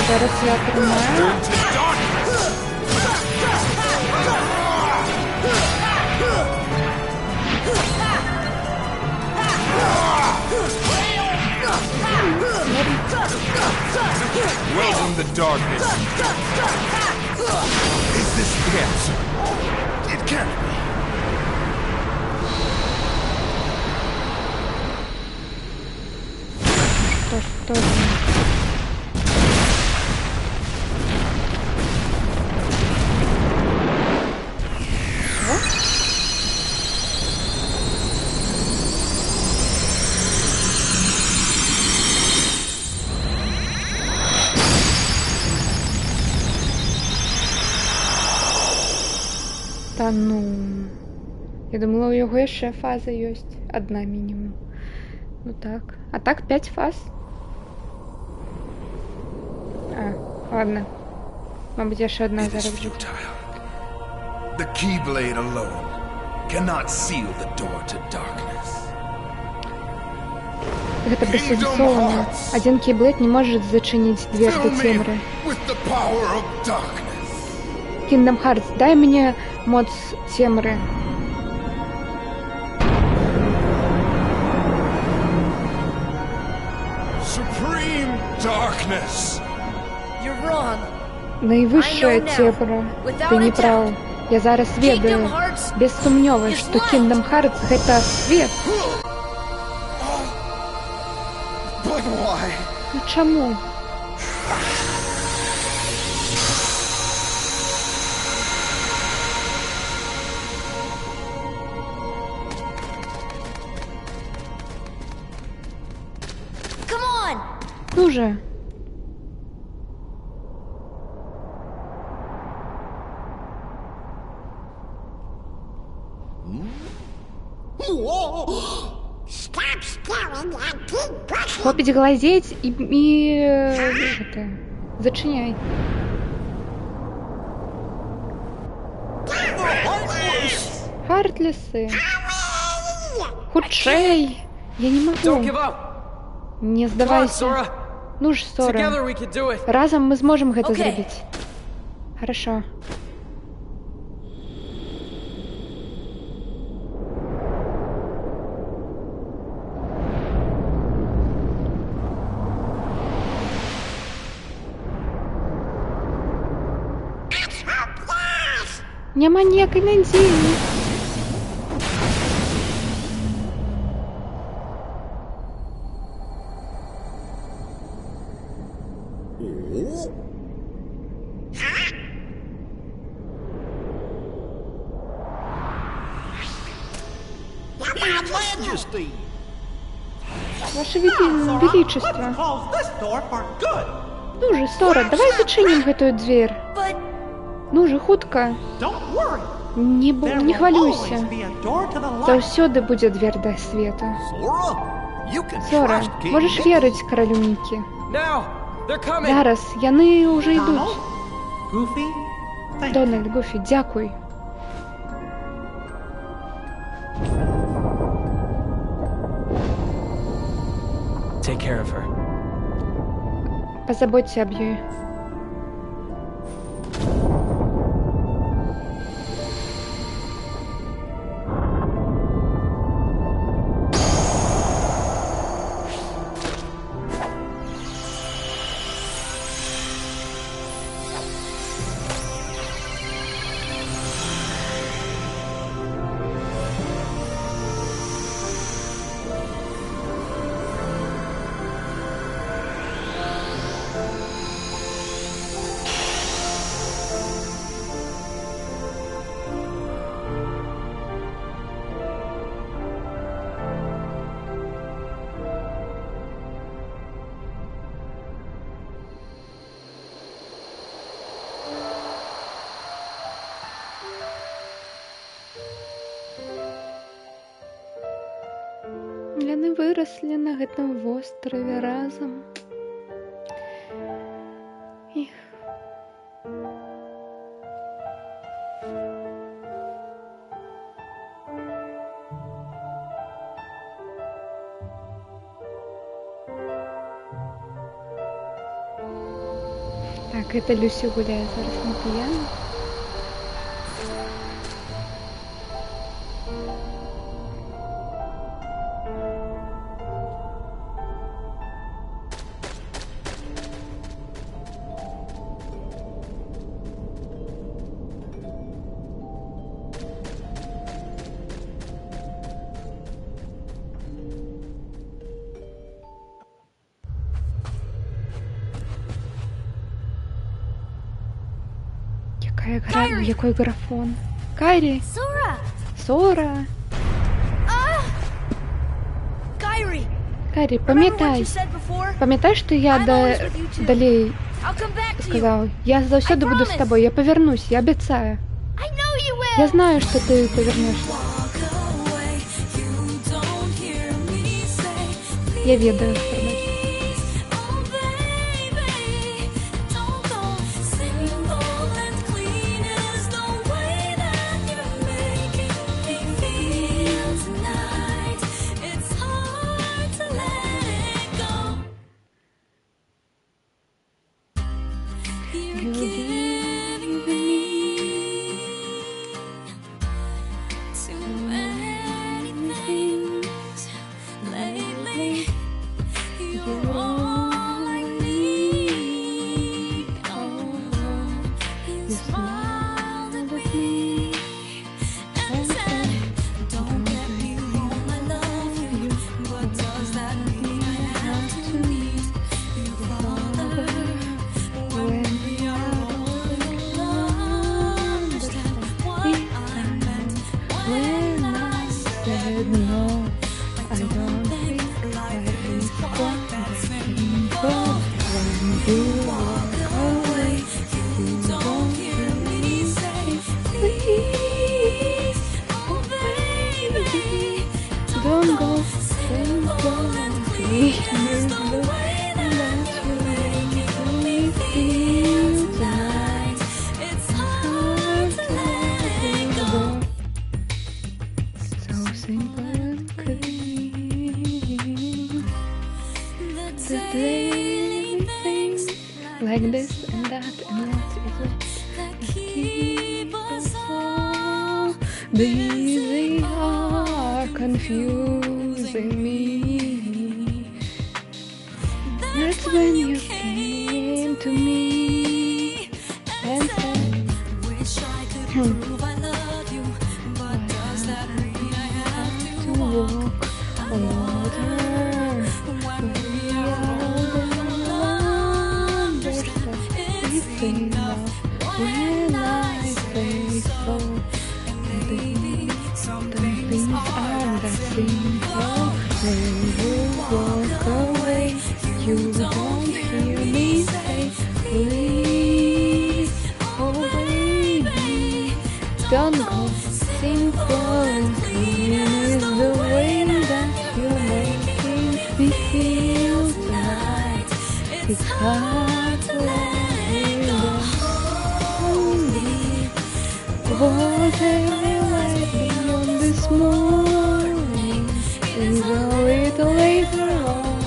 Зараз я тримаю. Welcome to darkness. Is this the answer? It can't be. Что же? Та ну. Я думала, у його ще фаза есть. Одна мінімум. Ну так. А так 5 фаз. А, ладно. Мабуть, я ще одна It is зараз буде. futile. The Keyblade alone cannot seal the door to darkness. Это бессенсовно. Один Кейблейд не может зачинить дверь до Fill me темры. with the power of darkness. Kingdom Hearts, дай мне мод темры. Supreme darkness. You're wrong. Наивысшая темра. Ты не прав. Я зараз ведаю, без сумнёва, што Kingdom Hearts — гэта свет. But why? Ну чаму? Come on! Ну же. Stop staring at paintbrushes. Хватит глазеть и это, зачиняй. Хартлесы. Худшей. Я не Don't give могу. up. Не Come on, сдавайся. Sora. Ну ж, Сора. Together we can do it. Разом мы зможем гэта Окей. зрабіць. Хорошо. Няма ніякай надзеі. Majesty! Ваше величество. Close this door for good! Ну же, Сора, давай зачынім гэтую дверь. But Ну же, хутка. Don't worry! Не There не will хвалюйся. always be a door to the light. Заўсёды будзе дверь да свету. Sora, you can Сора, trust King можаш Mickey. верыць каралю Мікі. Now, they're coming. Зараз яны ўжо Donald, ідуць. Goofy, thank you. Дональд, Гуфі, дзякуй. Take care of her. Пазаботься аб ёй. Яны выраслі на гэтым востраве разам. Іх. Так, это Люся гуляе зараз на піяно. Який графон? Кайрі! Sora! Сора! Kyrie! Кайрі, Remember what пам'ятай! you said before? Пам'ятай, што я I'm always with you too. далей I'll come back to you. сказаў. Я заўсёды I буду з promise. табой, я павярнусь, я абяцаю. I know you will. Я знаю, што ты павярнешся. Я ведаю, прабач. is the way that you make me feel tonight. It's hard to let it go. So simple and clean. The daily things like this and that and that keep us all busy are confusing me. That's when you came to me and said, Wish I could prove I love you, but does that mean I have to walk on water. when we We are are the everything love when I say so. baby, some The things are that simple. When you walk away, you don't hear me say, please, oh baby, don't go. Simple and clean is the way that you're making me feel tonight. It's hard to let it go. Whatever lies beyond this morning is a little later on.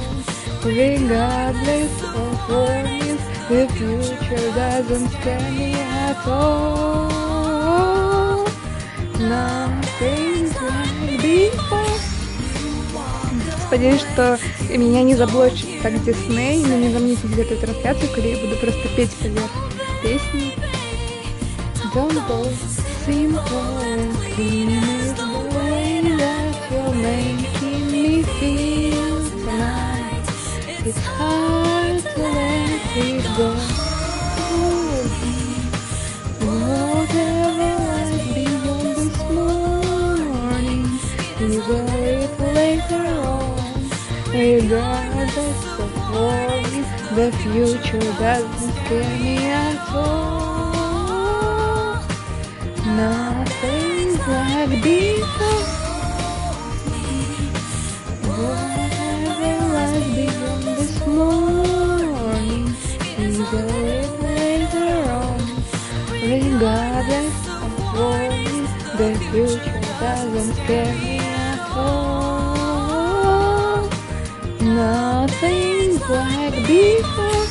Regardless of what is, the future doesn't scare me at all. Nothing's like before. Надеюсь, что меня не заблочит так Дисней, но не замните где-то трансляцию, когда я буду просто петь поверх песни. Don't go simple and clean is the way that you're making me feel tonight. It's hard to let it go. Whatever lies beyond this morning is a little later on. Regardless of what is, the future doesn't scare me at all. Nothing's like before. Whatever lies beyond this morning is a little later on. Regardless of what is, the future doesn't scare me at all. Nothing's like before.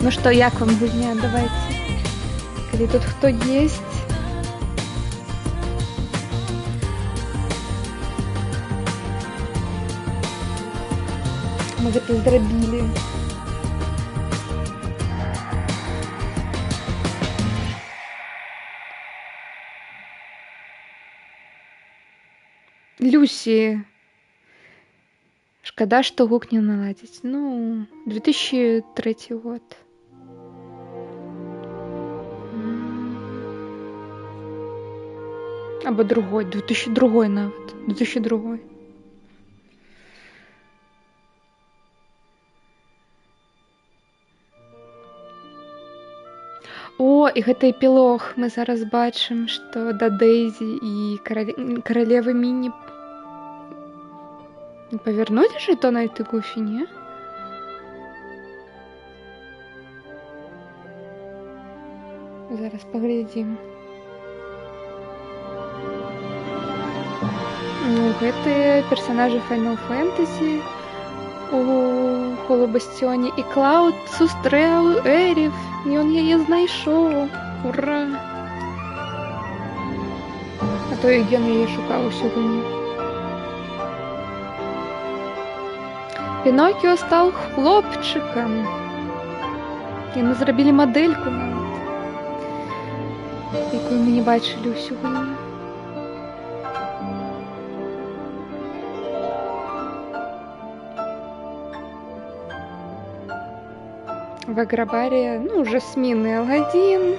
Ну что, як вам гульня? Давайте. Коли тут хто есть? Мы поздравили. Люси. Шкода, что гук не наладить. Ну, 2003 год. Або другой, 2002 нават. 2002. О, і гэта эпілог. Мы зараз бачым, што да Дэйзі і каралевы Міні павернулі жэтон этой Гуфі, не? Зараз паглядзім. Ну, гэтыя персанажы Final Fantasy у Холобасціоне. І Клауд сустрэў Эріф, і ён яе знайшоў. Ура! А то і ён яе шукаў усю гульню. Пінокіо стаў хлопчыкам. Яны зрабілі мадэльку нават, якую мы не бачылі ўсю гульню. в Аграбаре, ну, Жасмин и Аладдин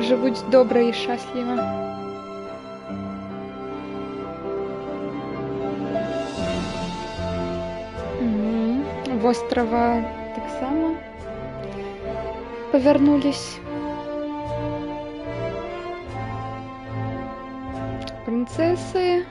живуть добра і щаслива. Вострова так само повернулись. Принцессы.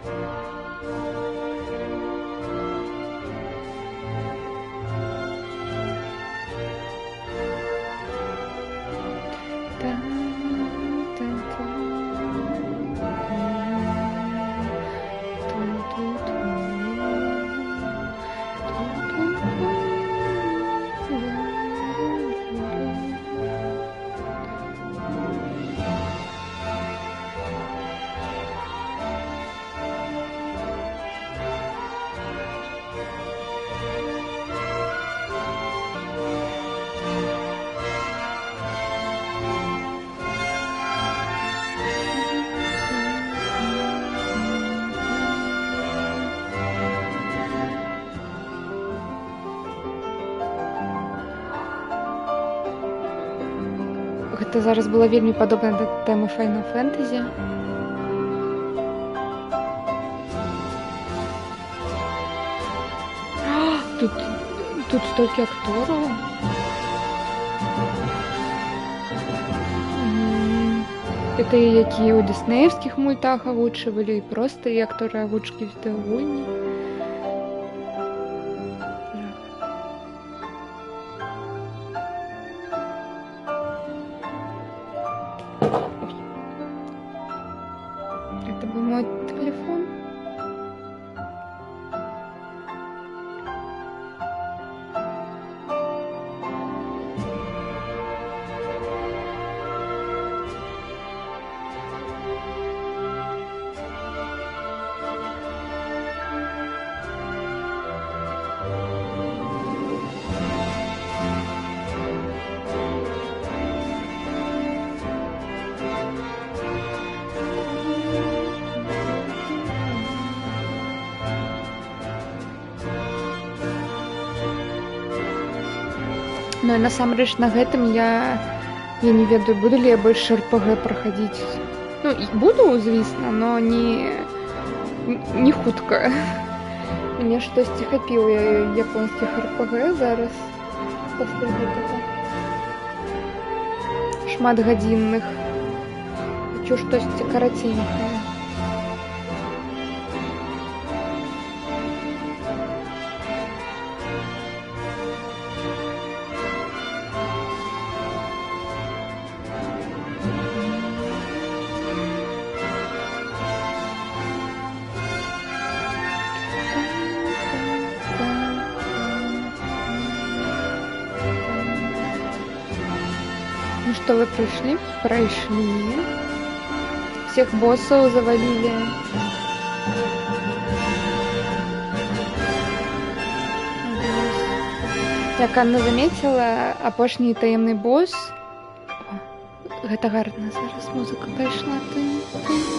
Гэта зараз была вельмі падобна да тэмы Final Fantasy. Тут столькі актораў. Это і якія ў дыснеевскіх мультах агучвалі, і проста і акторы агучкі з відэагульні. Это был мой телефон. Ну і насамрэч на гэтым я не ведаю, буду ли я больш РПГ праходзіць. Ну, і буду, звісно, но не хутка. Мне штосьці хапіла японскіх РПГ зараз пасля гэтага. Шматгадзінных. Хачу штосьці караценькае. Ну что, вы пришли? Прошли. Всех боссов завалили. Як Анна заметила, апошні таемный босс. О, гэта гарна, зараз музыка пайшла.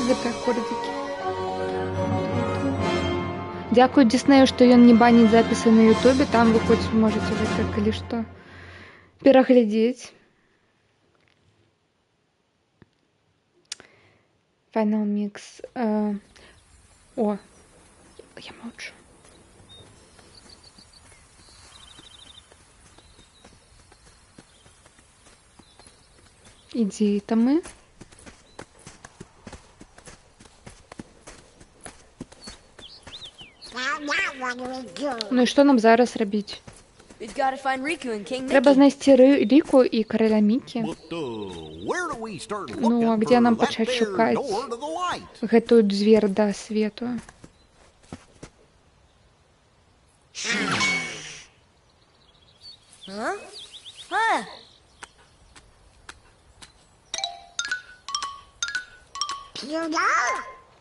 Гэта аккордики. Дякую Диснею, што ён не баніць запісы на ютубе, там вы хоць можете гэта, калі што, пераглядзець. Final Mix. О, я молчу. Иди, это мы. Ну і што нам зараз рабіць? Трэба знайсці Ріку і караля Мікі. Ну, а где нам пачаць шукаць гэтую дзвер да свету?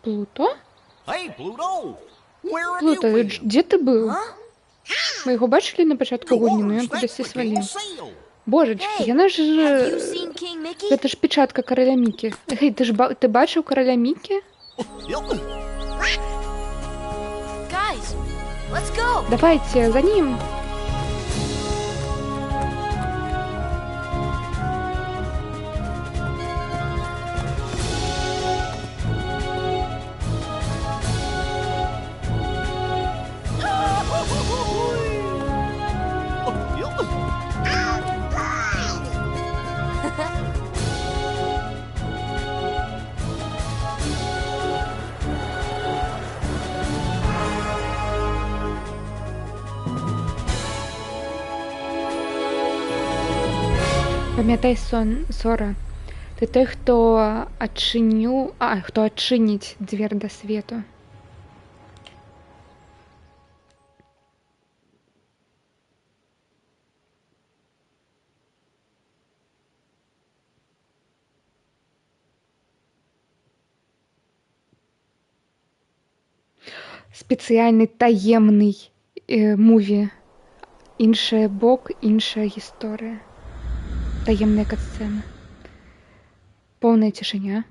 Плуто? Плуто, дзе ты быў? Мы яго бачылі на пачатку гульні, но ён кудысьці сваліў. Божачкі, яна ж... Гэта ж печатка караля Мікі. Гей, ты бачыў караля Мікі? Давайте, за ним. Пам'ятай Сора, ти той, хто адчиніць дзверь да свету. Спецыяльны таемны муві. Іншы бок, іншая гісторыя. Таемная катсцэна. Поўная цішыня.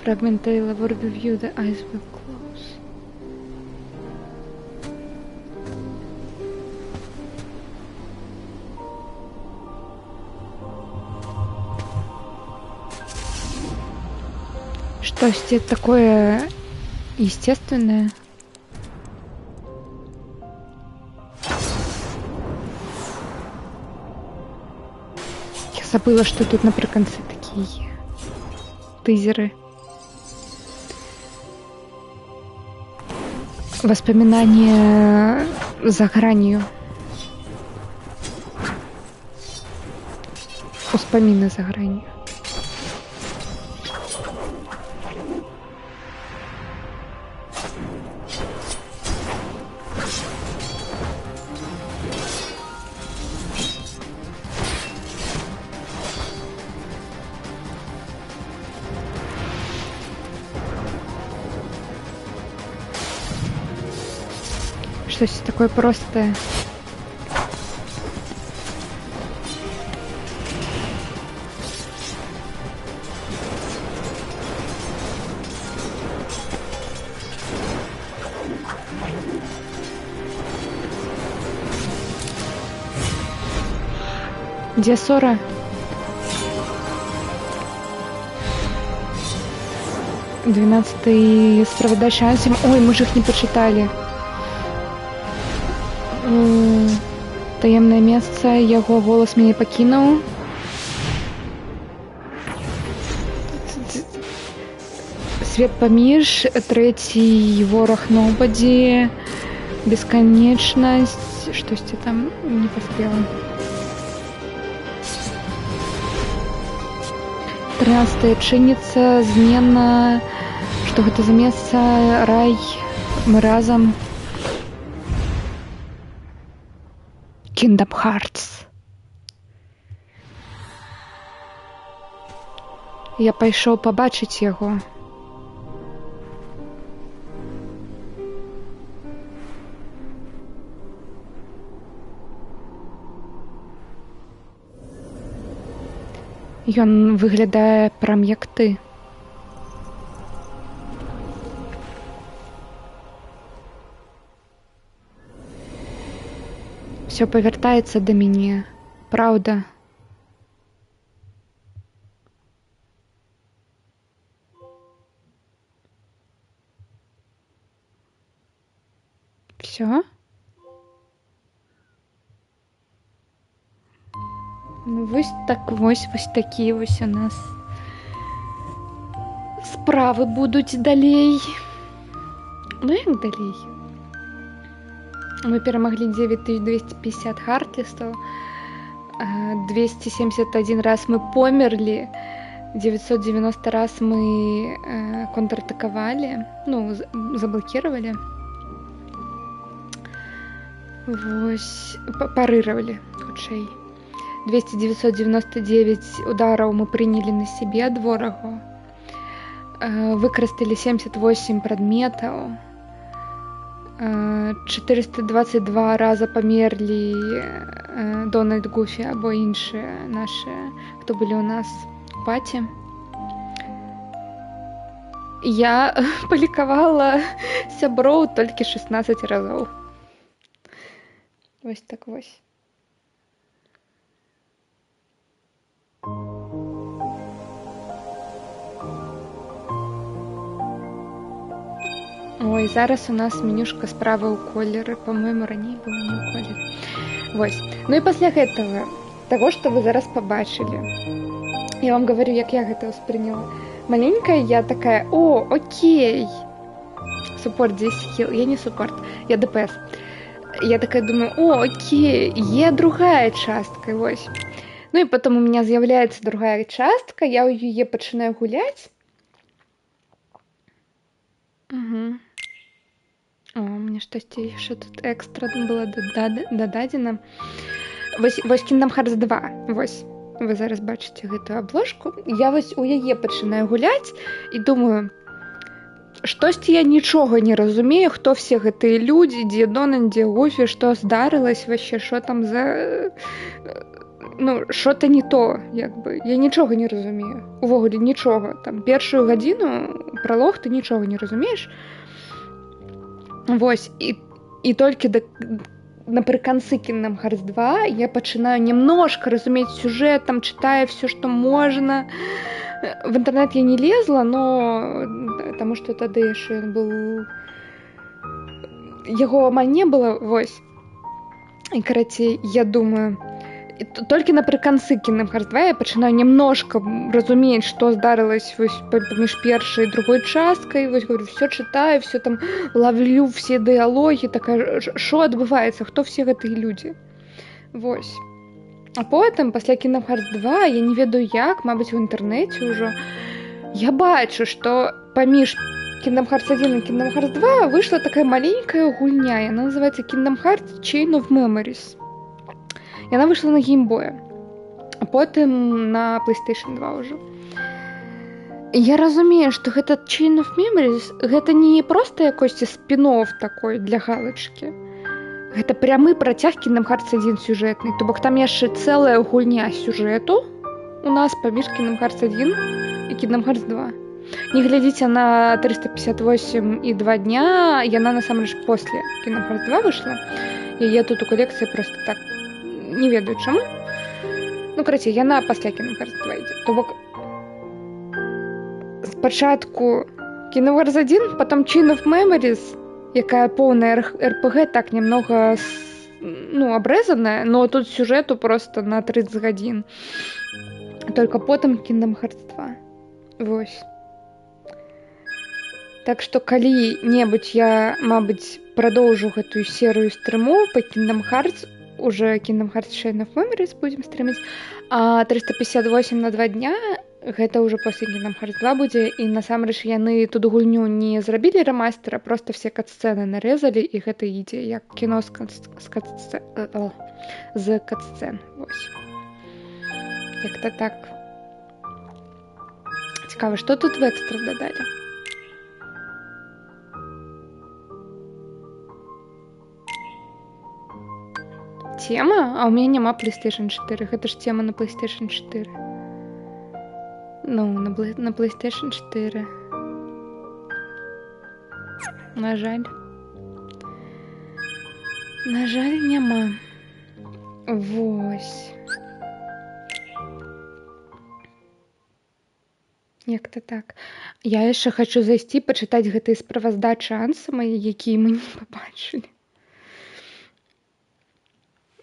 Fragment Taylor will review, the eyes will close. Штосьці такое естественное. Я забыла, что тут напрыканцы такие тизеры. Воспоминания за гранью. Воспомины за гранью. Что-то такое простое. Где Сора? Двенадцатый страводающий ансим. Ой, мы же их не почитали. Таемнае месца, яго голас мяне пакінуў. Свет паміж, трэці вораг Нобадзі, бесканечнасць, штосьці там не паспела. 13-я чыніца, змена, што гэта за месца, рай, мы разам. Kingdom Hearts. Я пайшоў пабачыць яго. Ён выглядае прям як ты. Все повертаецца да мяне, праўда. Все? Ну, вось такія вось у нас справы будуць далей. Ну як далей? Мы перамаглі 9250 хартлістаў, 271 раз мы померлі, 990 раз мы контратакавалі, ну, заблокировали. Вось, парыравалі, хутчэй. 999 удараў мы прынялі на сябе ад ворагу. Выкарысталі 78 прадметаў. 422 раза памерлі Дональд, Гуфі або іншыя нашыя, хто былі ў нас у паці. Я палікавала сяброў толькі 16 разоў. Вось так вось. Ой, зараз у нас менюшка справа ў колеры, по-моему, раней было не ў колеры. Вось. Ну і пасля гэтага, таго, што вы зараз пабачылі, я вам говорю, як я гэта ўспрыняла. Маленькая я такая: о, окей, суппорт 10 хіл. Я не суппорт, я ДПС. Я такая думаю, о, окей, є другая частка, вось. Ну і потім у мене з'являється другая частка, я ў яе пачынаю гуляць. Угу. О, мне штосьці яшчэ тут экстра было дададзена. Вось Kingdom Hearts 2, вось. Вы зараз бачыце гэтую абложку. Я вось у яе пачынаю гуляць і думаю, штосьці я нічога не разумею, хто все гэтыя людзі, дзе Донан, дзе Гуфі, што здарылась, вообще, што там за... Ну, что-то не то, як бы. Я нічога не разумею. Увогуле нічога. Там першую гадзіну пралог ты нічога не разумееш. Вось. І толькі напрыканцы Kingdom Hearts 2 я пачынаю немножко разумець сюжэт, там чытаю все, што можна. В інтэрнэт я не лезла, но таму што тады яшчэ ён быў... Яго амаль не было, вось. І, карацей, я думаю... Толькі напрыканцы Kingdom Hearts 2 я пачынаю немножко разумець, што здарылась паміж першай і другой часткай. Вось, говорю, все чытаю, все там ловлю, все дыялогі, такая, што адбываецца, хто все гэтыя людзі. Вось. А потым, пасля Kingdom Hearts 2, я не ведаю як, мабыць, у інтэрнэце ўжо, я бачу, што паміж Kingdom Hearts 1 і Kingdom Hearts 2 выйшла такая маленькая гульня, яна называецца Kingdom Hearts Chain of Memories. Яна выйшла на геймбоя, а потым на PlayStation 2 ўжо. Я разумею, што гэта Chain of Memories, гэта не проста якосьці спін-офф такой для галачкі. Гэта прямы працяг Kingdom Hearts 1 сюжэтны. То бок там яшчэ цэлая гульня сюжэту у нас паміж Kingdom Hearts 1 і Kingdom Hearts 2. Не глядзіце на 358 і 2 дня, яна насамрэч после Kingdom Hearts 2 выйшла. Яе тут у калекцыі проста так не ведаю чаму. Ну, карацей, яна пасля Kingdom Hearts 2 ідзе. То бок спачатку Kingdom Hearts 1, потом Chain of Memories, якая поўная РПГ, так немного обрэзаная, но тут сюжэту просто на 30 гадзін. Только потым Kingdom Hearts 2. Вось. Так што калі-небудзь я, мабыць, прадоўжу гэтую серыю стрымоў па Kingdom Hearts, уже Kingdom Hearts Chain of Memories будем стріміць, а 358 на 2 дня гэта ўжо после Kingdom Hearts 2 будзе, і насамрэч яны тут гульню не зрабілі ремастер, а просто все кат-сцэны нарэзалі, і гэта ідзе як кіно з кат-сцэн. Вось. Як-то так. Цікава, што тут в экстра дадалі? Тема? А у меня няма PlayStation 4. Гэта ж тема на PlayStation 4. Ну, на PlayStation 4. На жаль. На жаль, няма. Вось. Як-то так. Я яшчэ хачу зайсці, пачытаць гэтыя справаздачы Ансама, якія мы не пабачылі.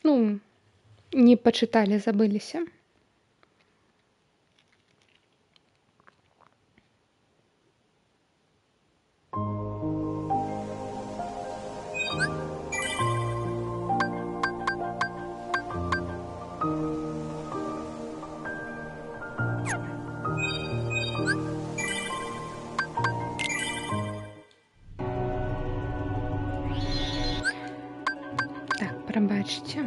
Ну, не пачыталі, забыліся. Прабачце.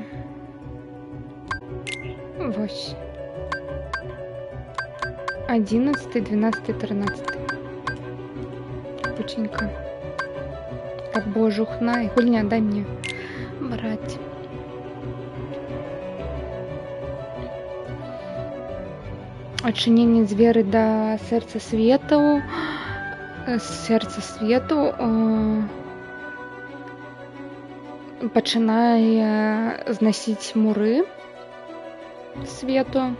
Вось. 11, 12, 13. Пученька. Как божухна. И гульня, дай мне брать. Адчыненне дзверы да сэрца свету. Сэрца свету. Пачынае зносіць муры свету.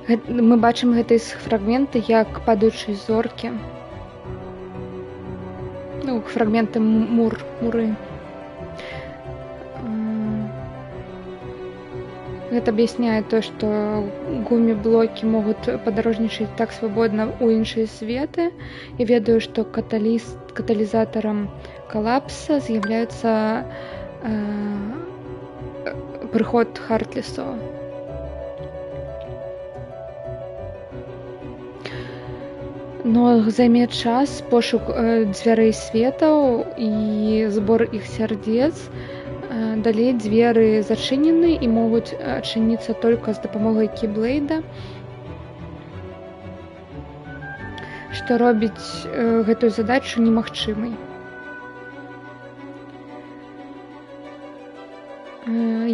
Мы бачым гэтыя фрагменты як падаючыя зоркі. Ну, фрагменты муры. Гэта аб'ясняе то, што гумі-блокі могуць падарожнічаць так свабодна ў іншыя светы. Я ведаю, што каталізатарам калапса з'яўляецца прыход Хартлісаў. Но займе час пошук дзвярэй светаў і збор іх сярдец. Далей дзверы зачынены і могуць адчыніцца толькі з дапамогай Кейблейда, што робіць гэтую задачу немагчымай.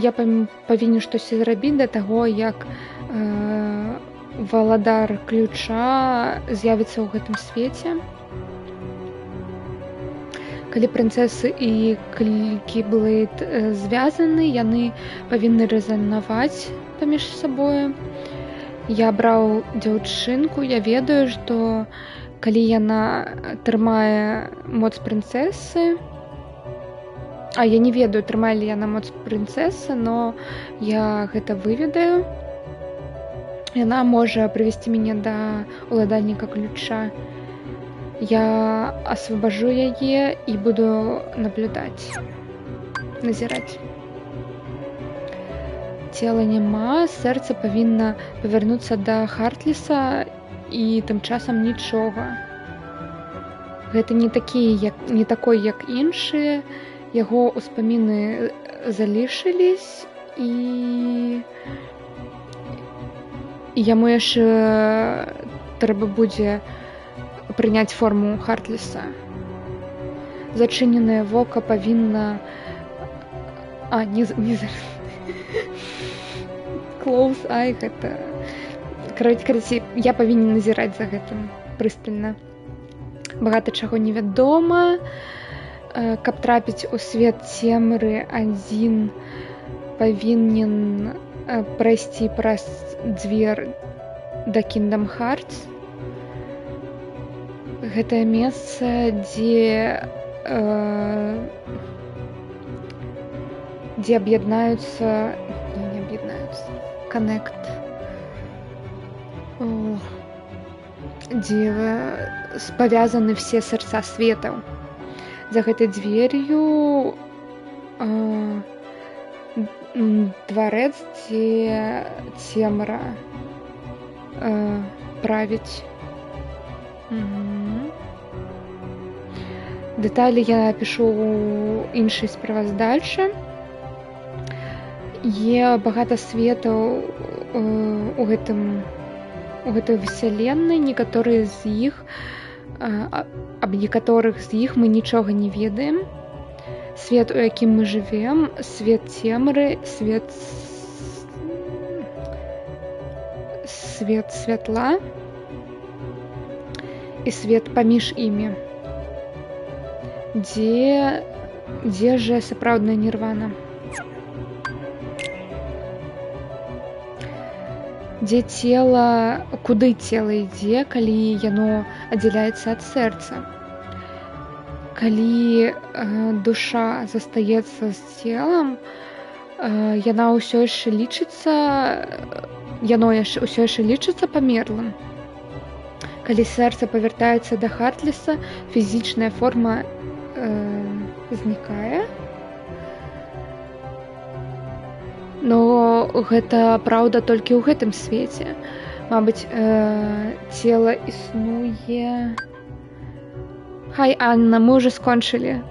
Я павінен штосьці зрабіць да таго, як валадар ключа з'явіцца ў гэтым свеце. Калі прынцэсы і Кейблейд звязаны, яны павінны рэзанаваць паміж сабою. Я браў дзяўчынку, я ведаю, што калі яна трымае моц прынцэсы, а я не ведаю, трымае ли яна моц прынцэсы, но я гэта выведаю. Яна можа прывесці мяне да уладальніка ключа. Я освобожу яе і буду наблюдаць, назіраць. Цела няма, сэрца павінна павярнуцца да Хартліса і тым часам нічога. Гэта не такой, як іншыя. Яго ўспаміны залішылись і яму яшчэ трэба будзе прыняць форму Хартліса. Зачыненае вока павінна... Close eye гэта... Карацей, я павінен назіраць за гэтым прыстальна. Багата чаго невядома. Каб трапіць у свет цемры, адзін павінен прайсці праз дзвер да Kingdom Hearts. Гэтае месца, дзе аб'яднаюцца... Не аб'яднаюцца. Connect. Дзе павязаны все сэрца светаў. За гэтай дзвер'ю дварэц, дзе цемра правіць. Дэталі я пішу ў іншай справаздачы. Є багата светаў у гэтай вселеннай. Некаторыя з іх, аб некаторых з іх мы нічога не ведаем. Свет, у якім мы жывем, свет цемры, свет святла і свет паміж імі. Дзе жа сапраўдная нірвана? Дзе цела, куды цела ідзе, калі яно аддзяляецца ад сэрца? Калі душа застаецца з целам, яно ўсё яшчэ лічыцца памерлым. Калі сэрца павяртаецца да Хартліса, фізічная форма знікае. Но гэта праўда толькі ў гэтым свеце. Мабыць, цела існуе... Хай, Анна, мы ўжо скончылі.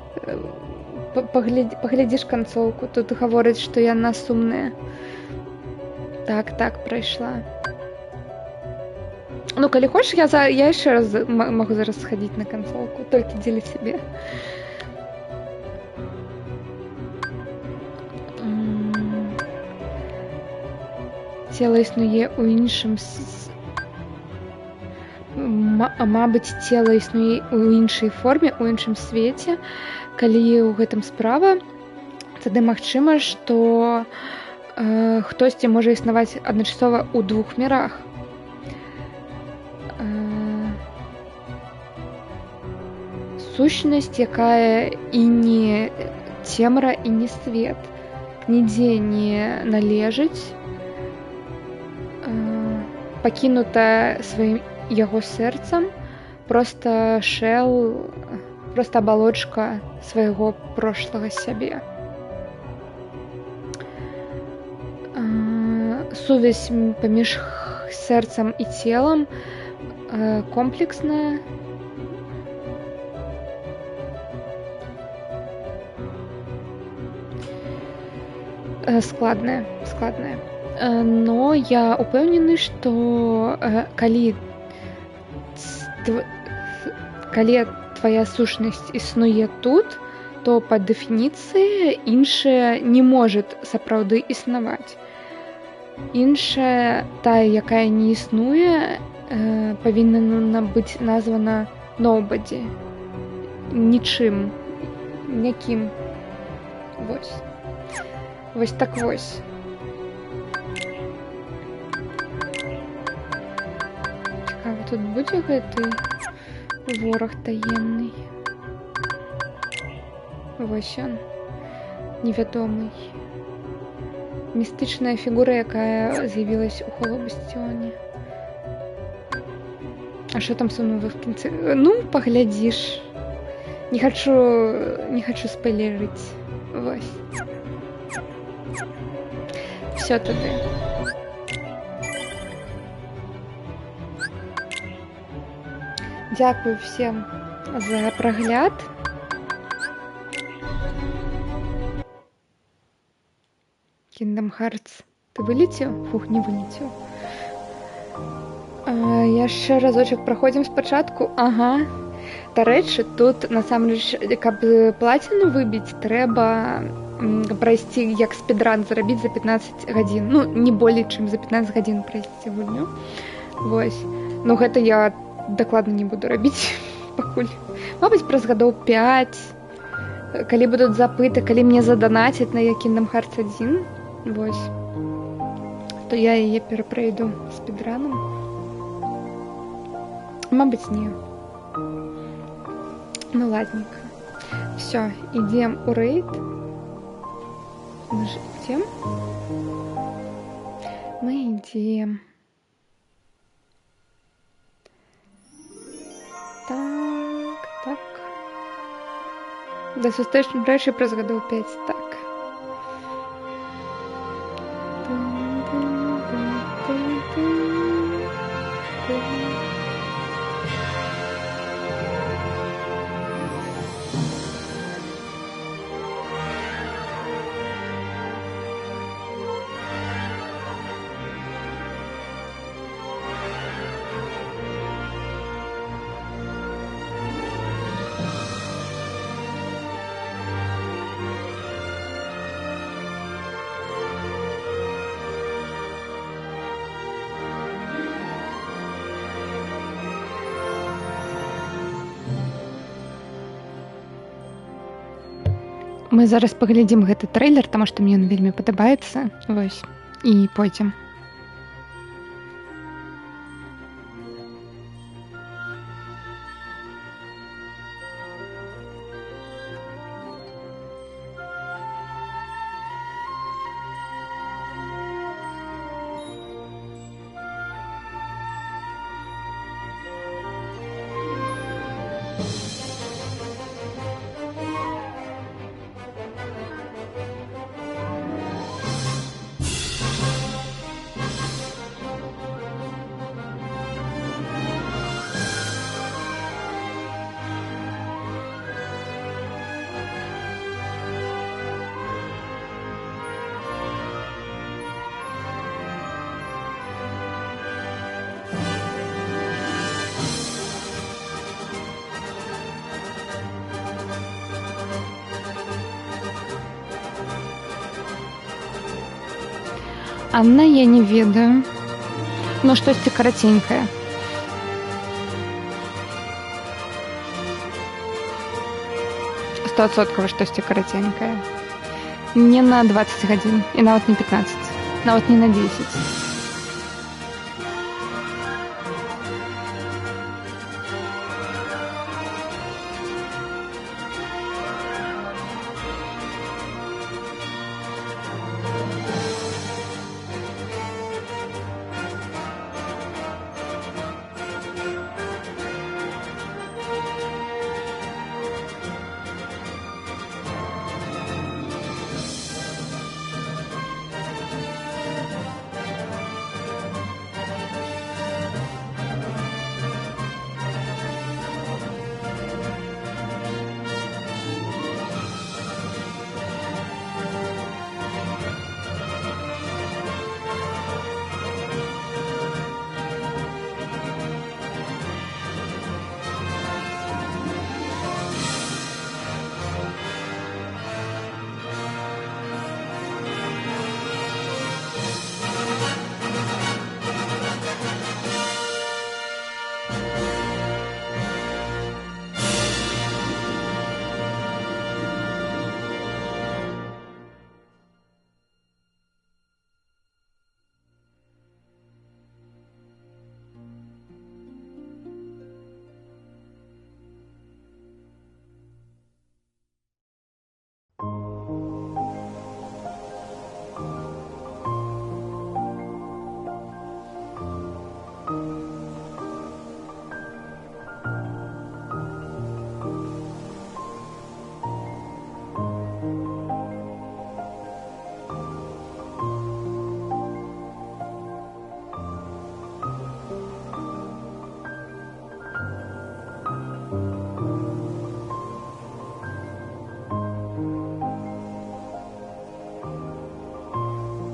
Паглядзіш канцоўку. Тут гавораць, што яна сумная. Так, прайшла. Ну, калі хочаш, я яшчэ раз магу зараз схадзіць на канцоўку. Толькі дзеля сябе. Цела існуе ў іншым... Мабыць, цела існуе ў іншай форме, ў іншым свеце. Калі ў гэтым справа, тады магчыма, што хтосьці можа існаваць адначасова ў двух мірах. Сущнасць, якая і не цемра, і не свет. Нідзе не належыць пакінута сваім яго сэрцам, просто шэл, просто абалочка свайго прошлага сябе. Сувязь паміж сэрцам і целам комплексная. Складная. Но я упэўнены, што калі твая сушнасць існуе тут, то па дэфініцыі іншая не можа сапраўды існаваць. Іншая, тая, якая не існуе, павінна быць названа nobody. Нічым. Някім. Вось. Вось так вось. Цікава, тут будзе гэты вораг таемны. Вось ён. Невядомый. Містычная фігура, якая з'явілась у Холобастіоне. А що там са мною в кінці? Ну, паглядзіш. Не хочу спойлерить. Вось. Все тады. Дякую всем за прагляд. Kingdom Hearts. Ты вылетел? Фух, не вылетел. Яшчэ разочак праходзім спачатку. Ага. Дарэчы, тут насамрэч, каб плаціну выбіць, трэба прайсці як спідран, зрабіць за 15 гадзін. Ну, не болей, чым за 15 гадзін прайсці гульню. Вось. Ну, гэта я дакладна не буду рабіць пакуль. Мабыць, праз гадоў 5. Калі будуць запыты, калі мне заданацяць на Kingdom Hearts 1, вось, то я яе перапрайду спідраном. Мабыць, не. Ну, ладненько. Все, идем у рейд. Мы же идем. Мы идем. Так. Да сустрэчы праз гадоў 5, так. Мы зараз паглядзім гэты трэйлер, таму што мне ён вельмі падабаецца. Вось. І пойдзем. Анна, я не ведаю. Ну, штосьці караценькае. Стовадсоткава штосьці караценькае. Не на 20 гадзін, і нават не 15, нават не на 10.